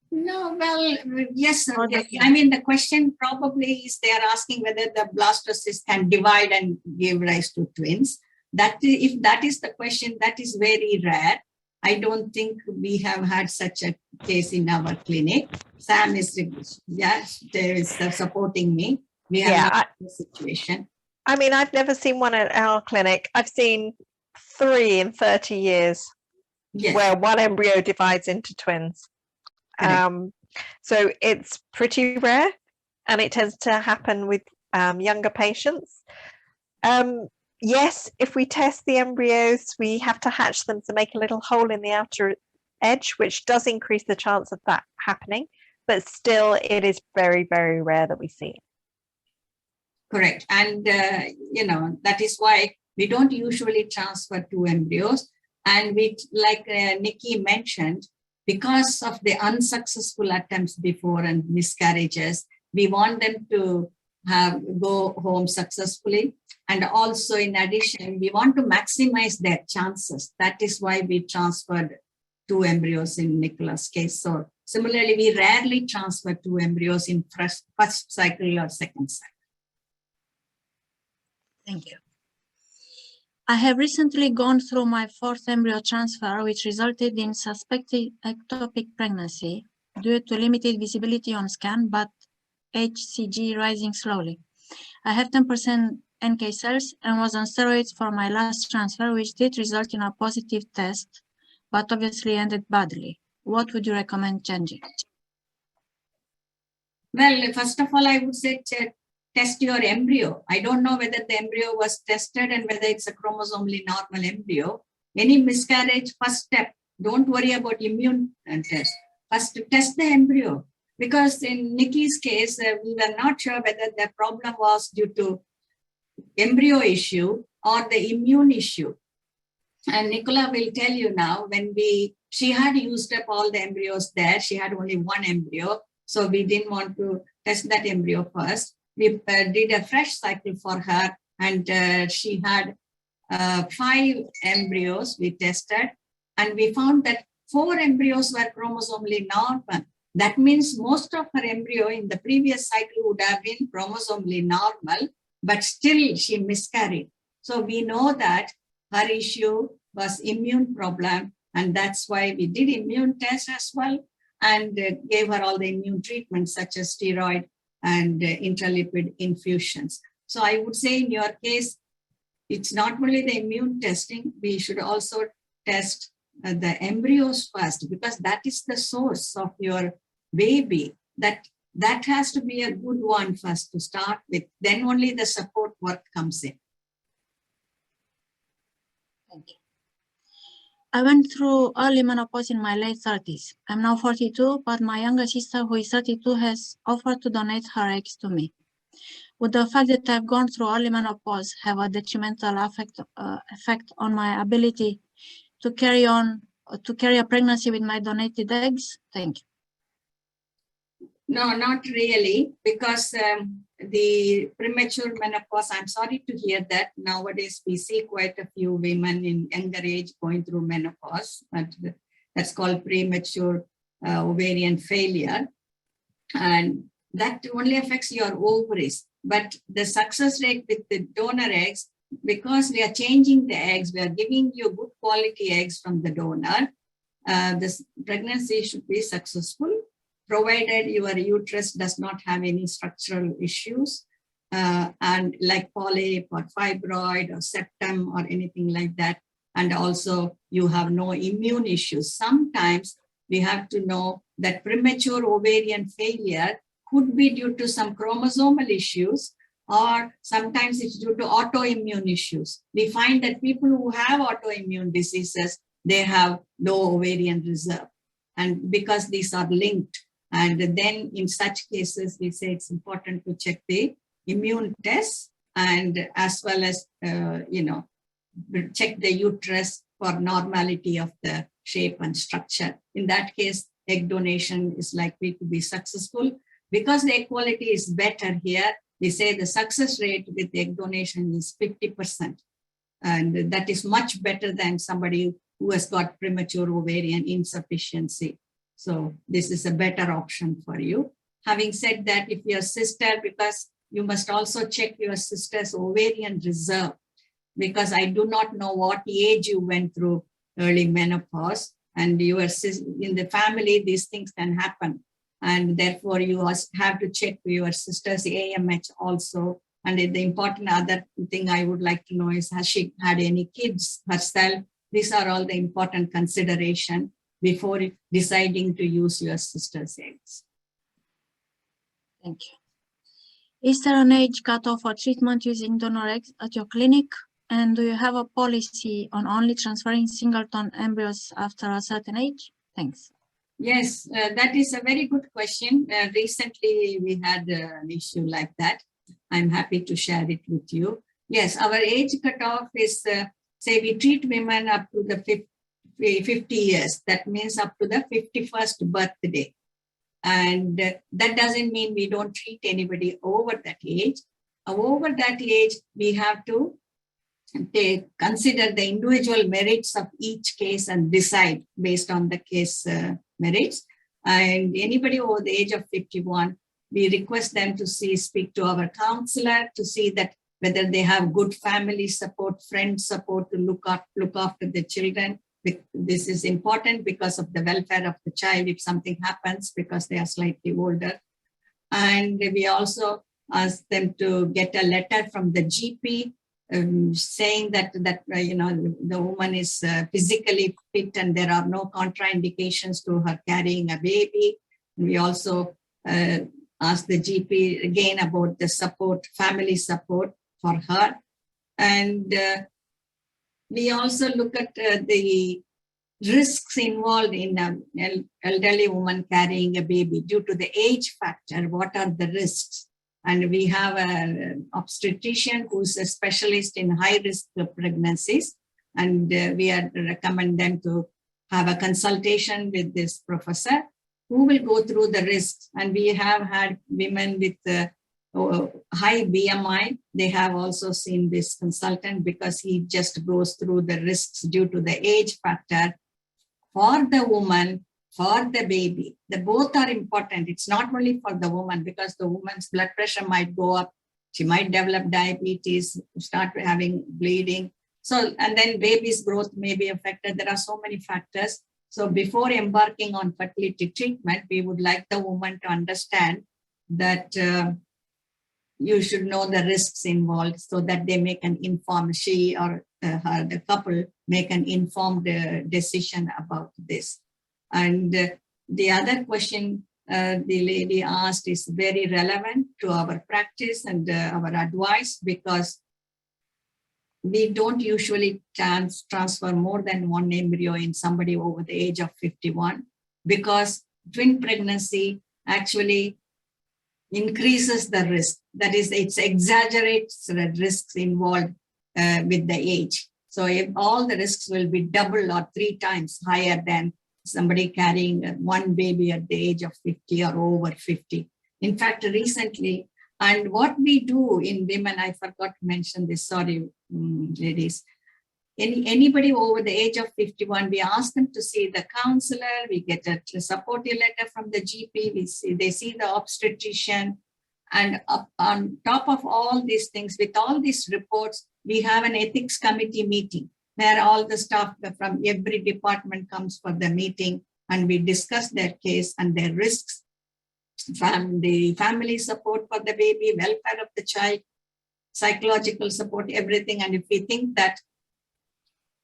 No, well, yes. Or the- I mean, the question probably is they are asking whether the blastocyst can divide and give rise to twins. That if that is the question, that is very rare. I don't think we have had such a case in our clinic. Sam is, yes, there is supporting me. We have not the situation. I mean, I've never seen one at our clinic. I've seen 3 in 30 years Yes. where one embryo divides into twins. So it's pretty rare, and it tends to happen with younger patients. Yes, if we test the embryos, we have to hatch them to make a little hole in the outer edge, which does increase the chance of that happening. But still, it is very, very rare that we see it. Correct. And, that is why we don't usually transfer 2 embryos. And we, like Nikki mentioned, because of the unsuccessful attempts before and miscarriages, we want them to go home successfully. And also, in addition, we want to maximize their chances. That is why we transferred 2 embryos in Nicola's case. So similarly, we rarely transfer 2 embryos in first cycle or second cycle. Thank you. I have recently gone through my 4th embryo transfer, which resulted in suspected ectopic pregnancy due to limited visibility on scan, but HCG rising slowly. I have 10% NK cells and was on steroids for my last transfer, which did result in a positive test, but obviously ended badly. What would you recommend changing? Well, first of all, I would say test your embryo. I don't know whether the embryo was tested and whether it's a chromosomally normal embryo. Any miscarriage, first step, don't worry about immune test. First, test the embryo. Because in Nikki's case, we were not sure whether the problem was due to embryo issue or the immune issue. And Nicola will tell you now, when she had used up all the embryos there, she had only 1 embryo. So we didn't want to test that embryo first. We did a fresh cycle for her, and she had 5 embryos we tested, and we found that 4 embryos were chromosomally normal. That means most of her embryo in the previous cycle would have been chromosomally normal, but still she miscarried. So we know that her issue was immune problem, and that's why we did immune test as well and gave her all the immune treatments such as steroid and intralipid infusions. So I would say in your case, it's not only the immune testing, we should also test the embryos first, because that is the source of your baby. That has to be a good one first to start with. Then only the support work comes in. Thank you. I went through early menopause in my late 30s. I'm now 42, but my younger sister, who is 32, has offered to donate her eggs to me. Would the fact that I've gone through early menopause have a detrimental effect on my ability to carry a pregnancy with my donated eggs? Thank you. No, not really, because the premature menopause, I'm sorry to hear that. Nowadays, we see quite a few women in younger age going through menopause. That's called premature ovarian failure. And that only affects your ovaries. But the success rate with the donor eggs, because we are changing the eggs, we are giving you good quality eggs from the donor, this pregnancy should be successful, provided your uterus does not have any structural issues, and like polyp or fibroid or septum or anything like that. And also you have no immune issues. Sometimes we have to know that premature ovarian failure could be due to some chromosomal issues, or sometimes it's due to autoimmune issues. We find that people who have autoimmune diseases, they have low ovarian reserve. And because these are linked, and then in such cases, we say it's important to check the immune tests, and as well as, check the uterus for normality of the shape and structure. In that case, egg donation is likely to be successful. Because the egg quality is better here, we say the success rate with egg donation is 50%. And that is much better than somebody who has got premature ovarian insufficiency. So this is a better option for you. Having said that, if your sister, because you must also check your sister's ovarian reserve, because I do not know what age you went through early menopause, and you are in the family, these things can happen. And therefore you have to check your sister's AMH also. And the important other thing I would like to know is, has she had any kids herself? These are all the important consideration before deciding to use your sister's eggs. Thank you. Is there an age cutoff for treatment using donor eggs at your clinic? And do you have a policy on only transferring singleton embryos after a certain age? Thanks. Yes, that is a very good question. Recently, we had an issue like that. I'm happy to share it with you. Yes, our age cutoff is, say we treat women up to the 50 years. That means up to the 51st birthday. And that doesn't mean we don't treat anybody over that age. Over that age, we have to consider the individual merits of each case and decide based on the case merits. And anybody over the age of 51, we request them to speak to our counselor to see that whether they have good family support, friend support to look after the children. This is important because of the welfare of the child if something happens, because they are slightly older. And we also ask them to get a letter from the GP saying that the woman is physically fit and there are no contraindications to her carrying a baby. We also ask the GP again about the support, family support for her. And we also look at the risks involved in an elderly woman carrying a baby due to the age factor. What are the risks? And we have an obstetrician who's a specialist in high-risk pregnancies. And we recommend them to have a consultation with this professor who will go through the risks. And we have had women with high BMI. They have also seen this consultant because he just goes through the risks due to the age factor for the woman, for the baby. The both are important. It's not only for the woman, because the woman's blood pressure might go up. She might develop diabetes, start having bleeding. So, and then baby's growth may be affected. There are so many factors. So before embarking on fertility treatment, we would like the woman to understand that you should know the risks involved so that they make an informed, she or the couple make an informed decision about this. And the other question the lady asked is very relevant to our practice and our advice, because we don't usually transfer more than one embryo in somebody over the age of 51, because twin pregnancy actually increases the risk. That is, it exaggerates the risks involved with the age. So if all the risks will be double or 3 times higher than somebody carrying one baby at the age of 50 or over 50. In fact, recently, and what we do in women, I forgot to mention this, sorry, ladies. Anybody over the age of 51, we ask them to see the counselor, we get a supportive letter from the GP, they see the obstetrician, and on top of all these things, with all these reports, we have an ethics committee meeting where all the staff from every department comes for the meeting, and we discuss their case and their risks, from the family support for the baby, welfare of the child, psychological support, everything. And if we think that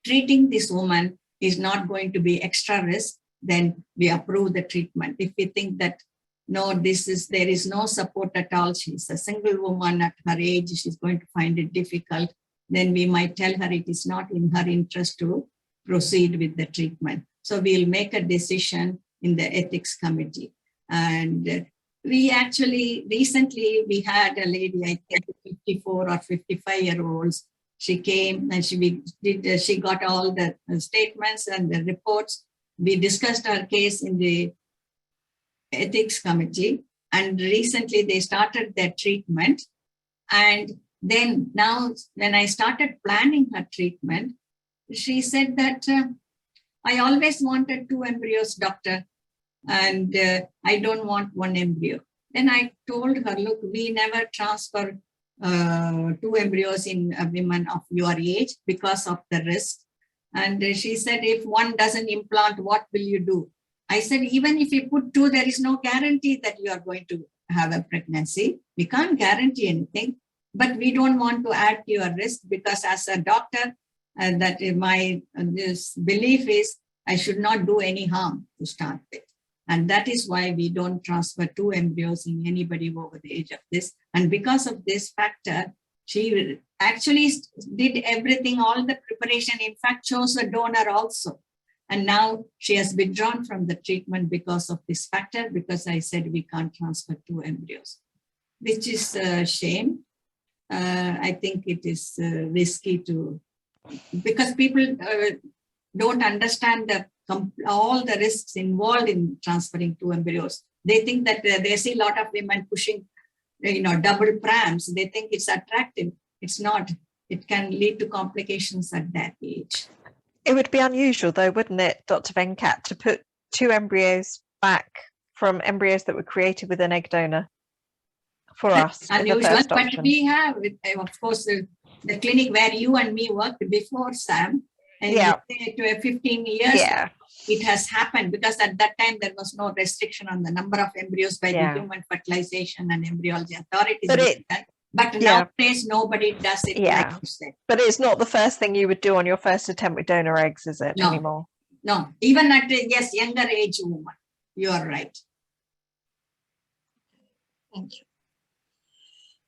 treating this woman is not going to be extra risk, then we approve the treatment. If we think that no, there is no support at all, she's a single woman at her age, she's going to find it difficult, then we might tell her it is not in her interest to proceed with the treatment. So we'll make a decision in the ethics committee. And we actually, recently we had a lady, I think 54 or 55-year-olds. She came and she got all the statements and the reports. We discussed her case in the ethics committee, and recently they started their treatment. And then now when I started planning her treatment, she said that I always wanted 2 embryos, doctor, and I don't want 1 embryo. Then I told her, look, we never transfer 2 embryos in women of your age because of the risk. And she said, if one doesn't implant, what will you do? I said, even if you put 2, there is no guarantee that you are going to have a pregnancy. We can't guarantee anything, but we don't want to add to your risk, because as a doctor, that my this belief is I should not do any harm to start with. And that is why we don't transfer 2 embryos in anybody over the age of this. And because of this factor, she actually did everything, all the preparation, in fact, chose a donor also. And now she has withdrawn from the treatment because of this factor, because I said we can't transfer 2 embryos, which is a shame. I think it is risky to, because people don't understand all the risks involved in transferring 2 embryos. They think that they see a lot of women pushing, double prams. They think it's attractive. It's not. It can lead to complications at that age. It would be unusual though, wouldn't it, Dr. Venkat, to put 2 embryos back from embryos that were created with an egg donor for us? Unusual, but we have, of course, the clinic where you and me worked before, Sam, and to 15 years, it has happened, because at that time there was no restriction on the number of embryos by the Human Fertilization and Embryology Authorities. But nowadays nobody does it like you said. But it's not the first thing you would do on your first attempt with donor eggs, is it, anymore? No, even at younger age woman, you are right. Thank you.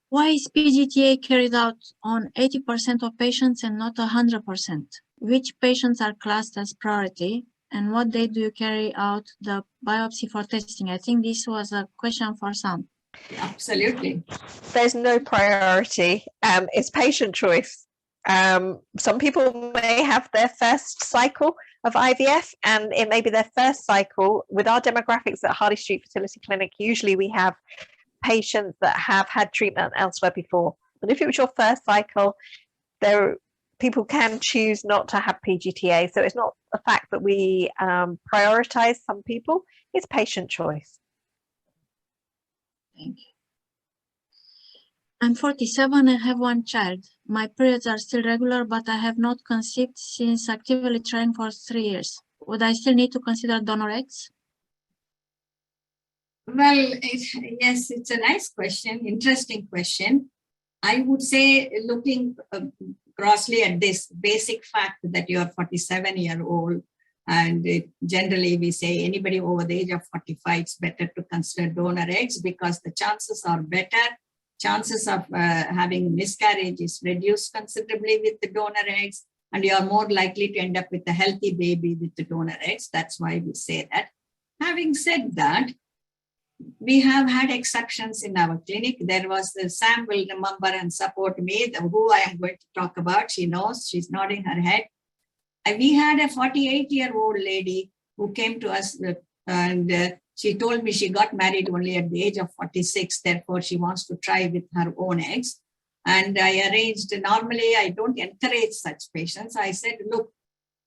Why is PGTA carried out on 80% of patients and not 100%? Which patients are classed as priority? And what day do you carry out the biopsy for testing? I think this was a question for Sam. Absolutely. There's no priority. It's patient choice. Some people may have their first cycle of IVF, and it may be their first cycle. With our demographics at Harley Street Fertility Clinic, usually we have patients that have had treatment elsewhere before. But if it was your first cycle, people can choose not to have PGTA. So it's not a fact that we prioritize some people. It's patient choice. Thank you. I'm 47 and have 1 child. My periods are still regular, but I have not conceived since actively trying for 3 years. Would I still need to consider donor eggs? Well, yes, it's a nice question, interesting question. I would say, looking grossly at this basic fact that you are 47-year-old, and generally we say anybody over the age of 45, it's better to consider donor eggs, because the chances are better. Chances of having miscarriage is reduced considerably with the donor eggs, and you are more likely to end up with a healthy baby with the donor eggs. That's why we say that. Having said that, we have had exceptions in our clinic. There was Sam will remember and support me, who I am going to talk about. She knows, she's nodding her head. And we had a 48-year-old lady who came to us and she told me she got married only at the age of 46. Therefore, she wants to try with her own eggs. And I arranged, normally I don't encourage such patients. I said, look,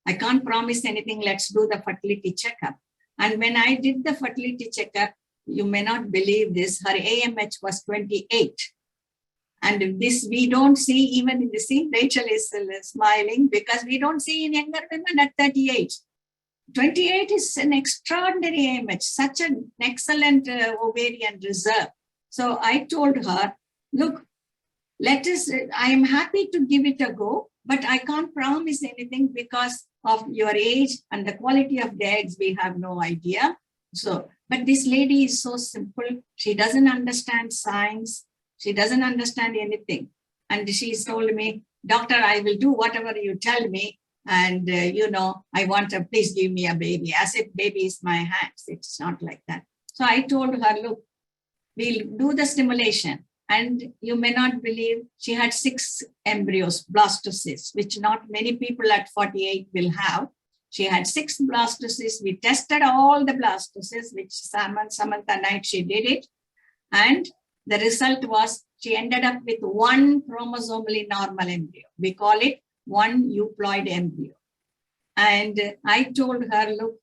I can't promise anything. Let's do the fertility checkup. And when I did the fertility checkup, you may not believe this, her AMH was 28. And this we don't see even in the scene. Rachel is smiling because we don't see in younger women at 38. 28 is an extraordinary AMH, such an excellent ovarian reserve. So I told her, look, I am happy to give it a go, but I can't promise anything because of your age and the quality of the eggs, we have no idea. So, but this lady is so simple. She doesn't understand science. She doesn't understand anything. And she's told me, doctor, I will do whatever you tell me. And, I want to, please give me a baby, as if baby is my hands. It's not like that. So I told her, look, we'll do the stimulation. And you may not believe, she had 6 embryos, blastocysts, which not many people at 48 will have. She had 6 blastocysts. We tested all the blastocysts, which Samantha Knight, she did it. And the result was she ended up with one chromosomally normal embryo. We call it one euploid embryo. And I told her, look,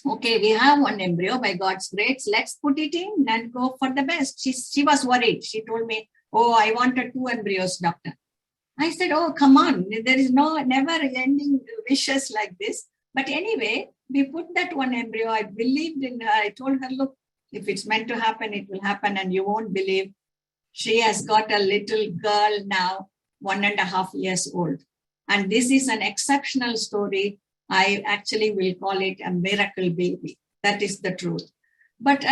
okay, we have one embryo by God's grace. Let's put it in and go for the best. She was worried. She told me, oh, I wanted 2 embryos, doctor. I said, oh, come on. There is no never ending wishes like this. But anyway, we put that one embryo. I believed in her. I told her, look, if it's meant to happen, it will happen. And you won't believe. She has got a little girl now, 1.5 years old. And this is an exceptional story. I actually will call it a miracle baby. That is the truth. But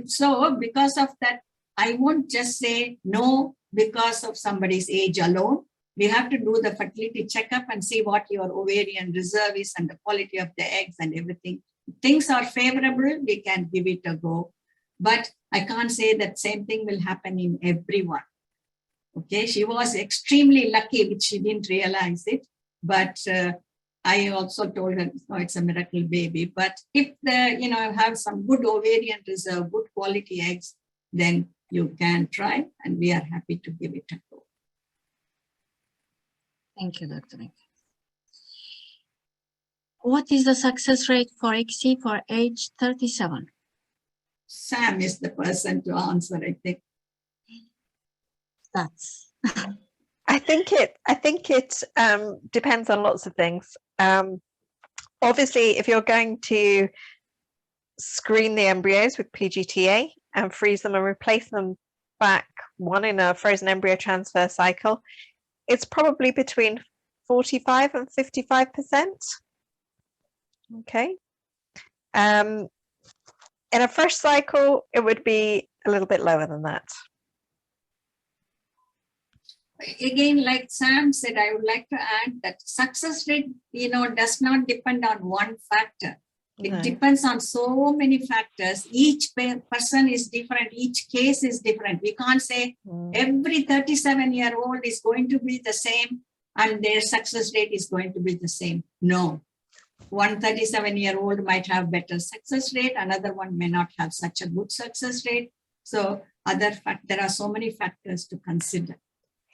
so because of that, I won't just say no because of somebody's age alone. We have to do the fertility checkup and see what your ovarian reserve is and the quality of the eggs and everything. If things are favorable, we can give it a go. But I can't say that same thing will happen in everyone. Okay, she was extremely lucky, which she didn't realize it. But I also told her, no, it's a miracle baby. But if have some good ovarian reserve, good quality eggs, then you can try, and we are happy to give it a go. Thank you, Dr. Venkat. What is the success rate for ICSI for age 37? Sam is the person to answer, I think. That's I think it depends on lots of things. Obviously, if you're going to screen the embryos with PGTA and freeze them and replace them back, one in a frozen embryo transfer cycle, it's probably between 45 and 55%. Okay. In a fresh cycle, it would be a little bit lower than that. Again, like Sam said, I would like to add that success rate, does not depend on one factor. It depends on so many factors. Each person is different. Each case is different. We can't say every 37-year-old is going to be the same and their success rate is going to be the same. No. One 37-year-old might have better success rate. Another one may not have such a good success rate. So there are so many factors to consider.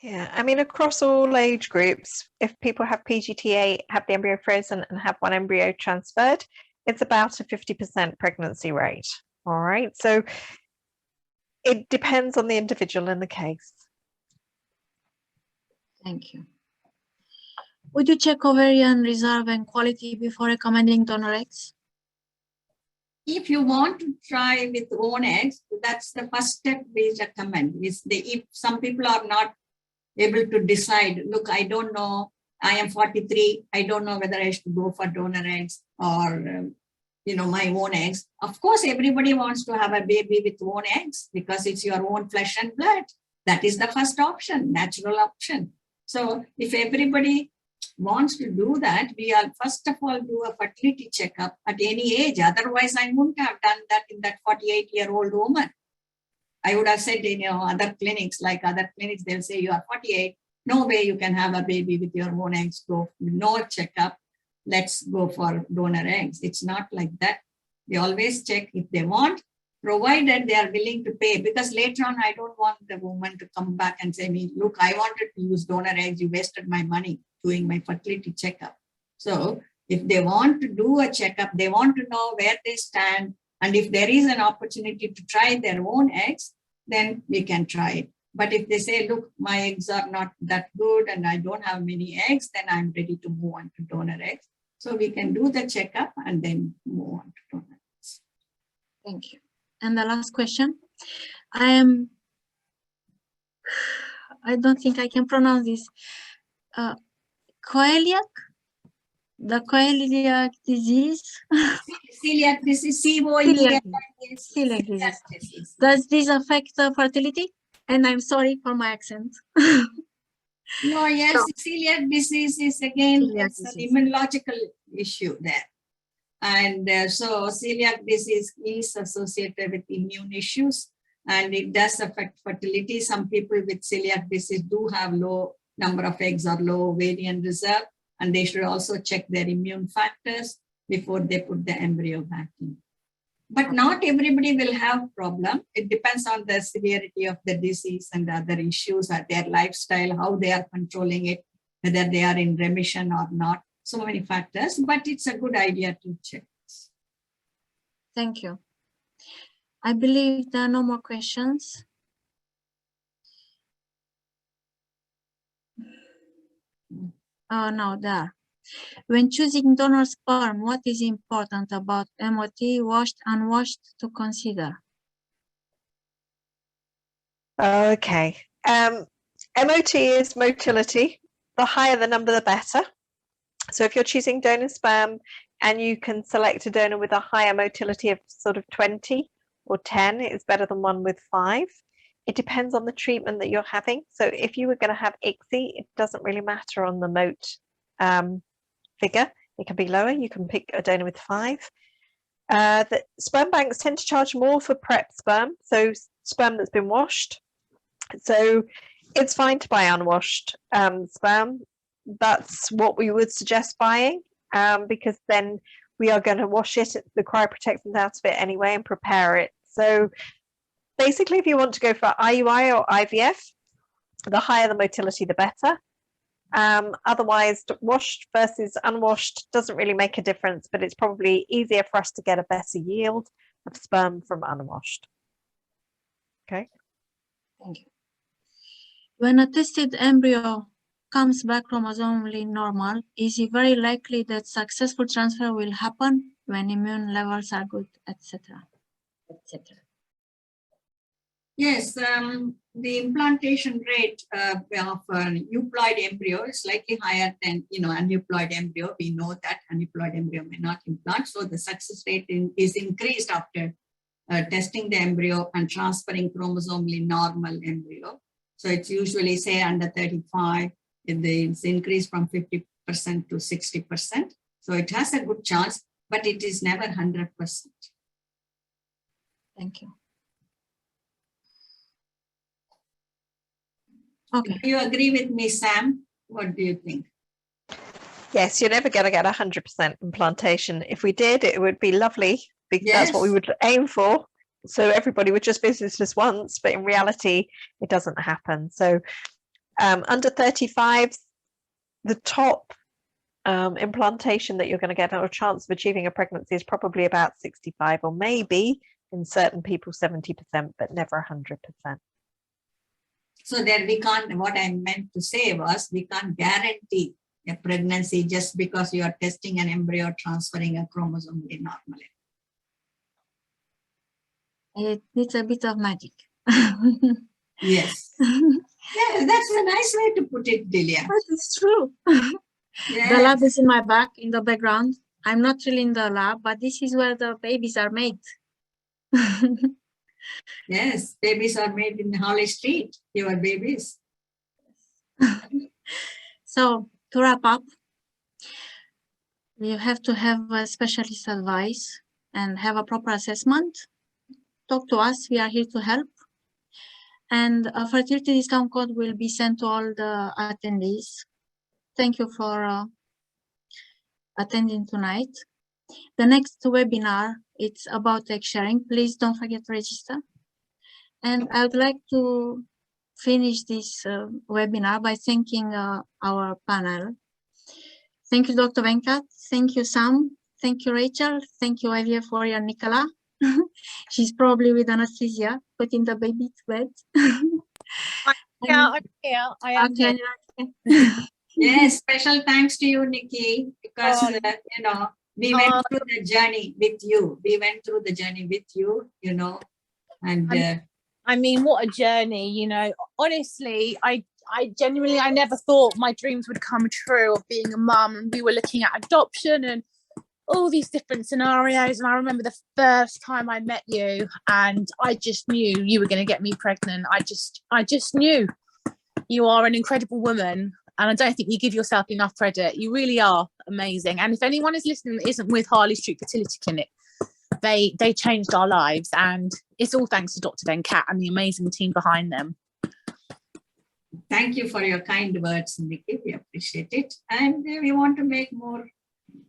Yeah, I mean, across all age groups, if people have PGTA, have the embryo frozen and have one embryo transferred, it's about a 50% pregnancy rate. All right. So it depends on the individual in the case. Thank you. Would you check ovarian reserve and quality before recommending donor eggs? If you want to try with own eggs, that's the first step we recommend. If some people are not able to decide, look, I don't know, I am 43, I don't know whether I should go for donor eggs or, my own eggs. Of course, everybody wants to have a baby with own eggs because it's your own flesh and blood. That is the first option, natural option. So if everybody wants to do that, we are first of all do a fertility checkup at any age. Otherwise, I wouldn't have done that in that 48-year-old woman. I would have said, other clinics, they'll say you are 48. No way you can have a baby with your own eggs. Go no checkup. Let's go for donor eggs. It's not like that. They always check if they want, provided they are willing to pay. Because later on, I don't want the woman to come back and say, look, I wanted to use donor eggs. You wasted my money doing my fertility checkup. So if they want to do a checkup, they want to know where they stand. And if there is an opportunity to try their own eggs, then we can try it. But if they say, look, my eggs are not that good and I don't have many eggs, then I'm ready to move on to donor eggs. So we can do the checkup and then move on to donor eggs. Thank you. And the last question. I don't think I can pronounce this. Coeliac? The coeliac disease? Celiac disease, celiac disease. Does this affect fertility? And I'm sorry for my accent. No, yes, celiac disease is again an immunological issue there. And so celiac disease is associated with immune issues and it does affect fertility. Some people with celiac disease do have low number of eggs or low ovarian reserve, and they should also check their immune factors before they put the embryo back in. But not everybody will have problem. It depends on the severity of the disease and other issues, or their lifestyle, how they are controlling it, whether they are in remission or not. So many factors, but it's a good idea to check. Thank you. I believe there are no more questions. Oh, no, there. When choosing donor sperm, what is important about MOT, washed, unwashed, to consider? Okay. MOT is motility. The higher the number, the better. So if you're choosing donor sperm and you can select a donor with a higher motility of sort of 20 or 10, it's better than one with 5. It depends on the treatment that you're having. So if you were going to have ICSI, it doesn't really matter on the MOT figure. It can be lower. You can pick a donor with 5. The sperm banks tend to charge more for prep sperm, so sperm that's been washed. So it's fine to buy unwashed sperm. That's what we would suggest buying, because then we are going to wash it, the cryoprotectants out of it anyway, and prepare it. So basically, if you want to go for IUI or IVF, the higher the motility, the better. Otherwise, washed versus unwashed doesn't really make a difference, but it's probably easier for us to get a better yield of sperm from unwashed. Okay. Thank you. When a tested embryo comes back chromosomally normal, is it very likely that successful transfer will happen when immune levels are good, etc., etc.? Yes, the implantation rate of euploid embryo is slightly higher than aneuploid embryo. We know that aneuploid embryo may not implant, so the success rate is increased after testing the embryo and transferring chromosomally normal embryo. So it's usually say under 35, it's increased from 50% to 60%. So it has a good chance, but it is never 100%. Thank you. Okay. Do you agree with me, Sam? What do you think? Yes, you're never going to get 100% implantation. If we did, it would be lovely, because that's what we would aim for. So everybody would just visit us once, but in reality, it doesn't happen. So under 35, the top implantation that you're going to get, or a chance of achieving a pregnancy, is probably about 65, or maybe in certain people 70%, but never 100%. So there we can't, what I meant to say was, we can't guarantee a pregnancy just because you are testing an embryo transferring a chromosome normally. It needs a bit of magic. Yes. Yeah, that's a nice way to put it, Delia. That is true. Yes. The lab is in my back, in the background. I'm not really in the lab, but this is where the babies are made. Yes, babies are made in Holly Street, your babies. So to wrap up, you have to have a specialist advice and have a proper assessment. Talk to us, we are here to help. And a fertility discount code will be sent to all the attendees. Thank you for attending tonight. The next webinar, it's about egg sharing. Please don't forget to register. And I would like to finish this webinar by thanking our panel. Thank you, Dr. Venkat. Thank you, Sam. Thank you, Rachel. Thank you, IVF warrior Nicola. She's probably with Anastasia, putting the baby to bed. I'm here. I am here. Yes, special thanks to you, Nikki, because we went through the journey with you. We went through the journey with you, and I mean, what a journey, honestly, I genuinely, I never thought my dreams would come true of being a mum, and we were looking at adoption and all these different scenarios. And I remember the first time I met you, and I just knew you were going to get me pregnant. I just knew. You are an incredible woman, and I don't think you give yourself enough credit. You really are amazing. And if anyone is listening that isn't with Harley Street Fertility Clinic, they changed our lives, and it's all thanks to Dr. Venkat and the amazing team behind them. Thank you for your kind words, Nikki. We appreciate it. And we want to make more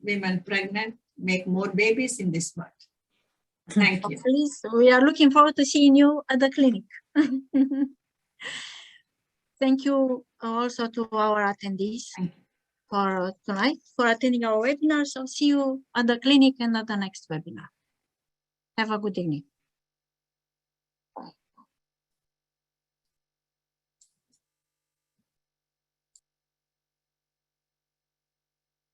women pregnant, make more babies in this world. Thank you. Please, we are looking forward to seeing you at the clinic. Thank you also to our attendees for tonight for attending our webinar. So see you at the clinic and at the next webinar. Have a good evening.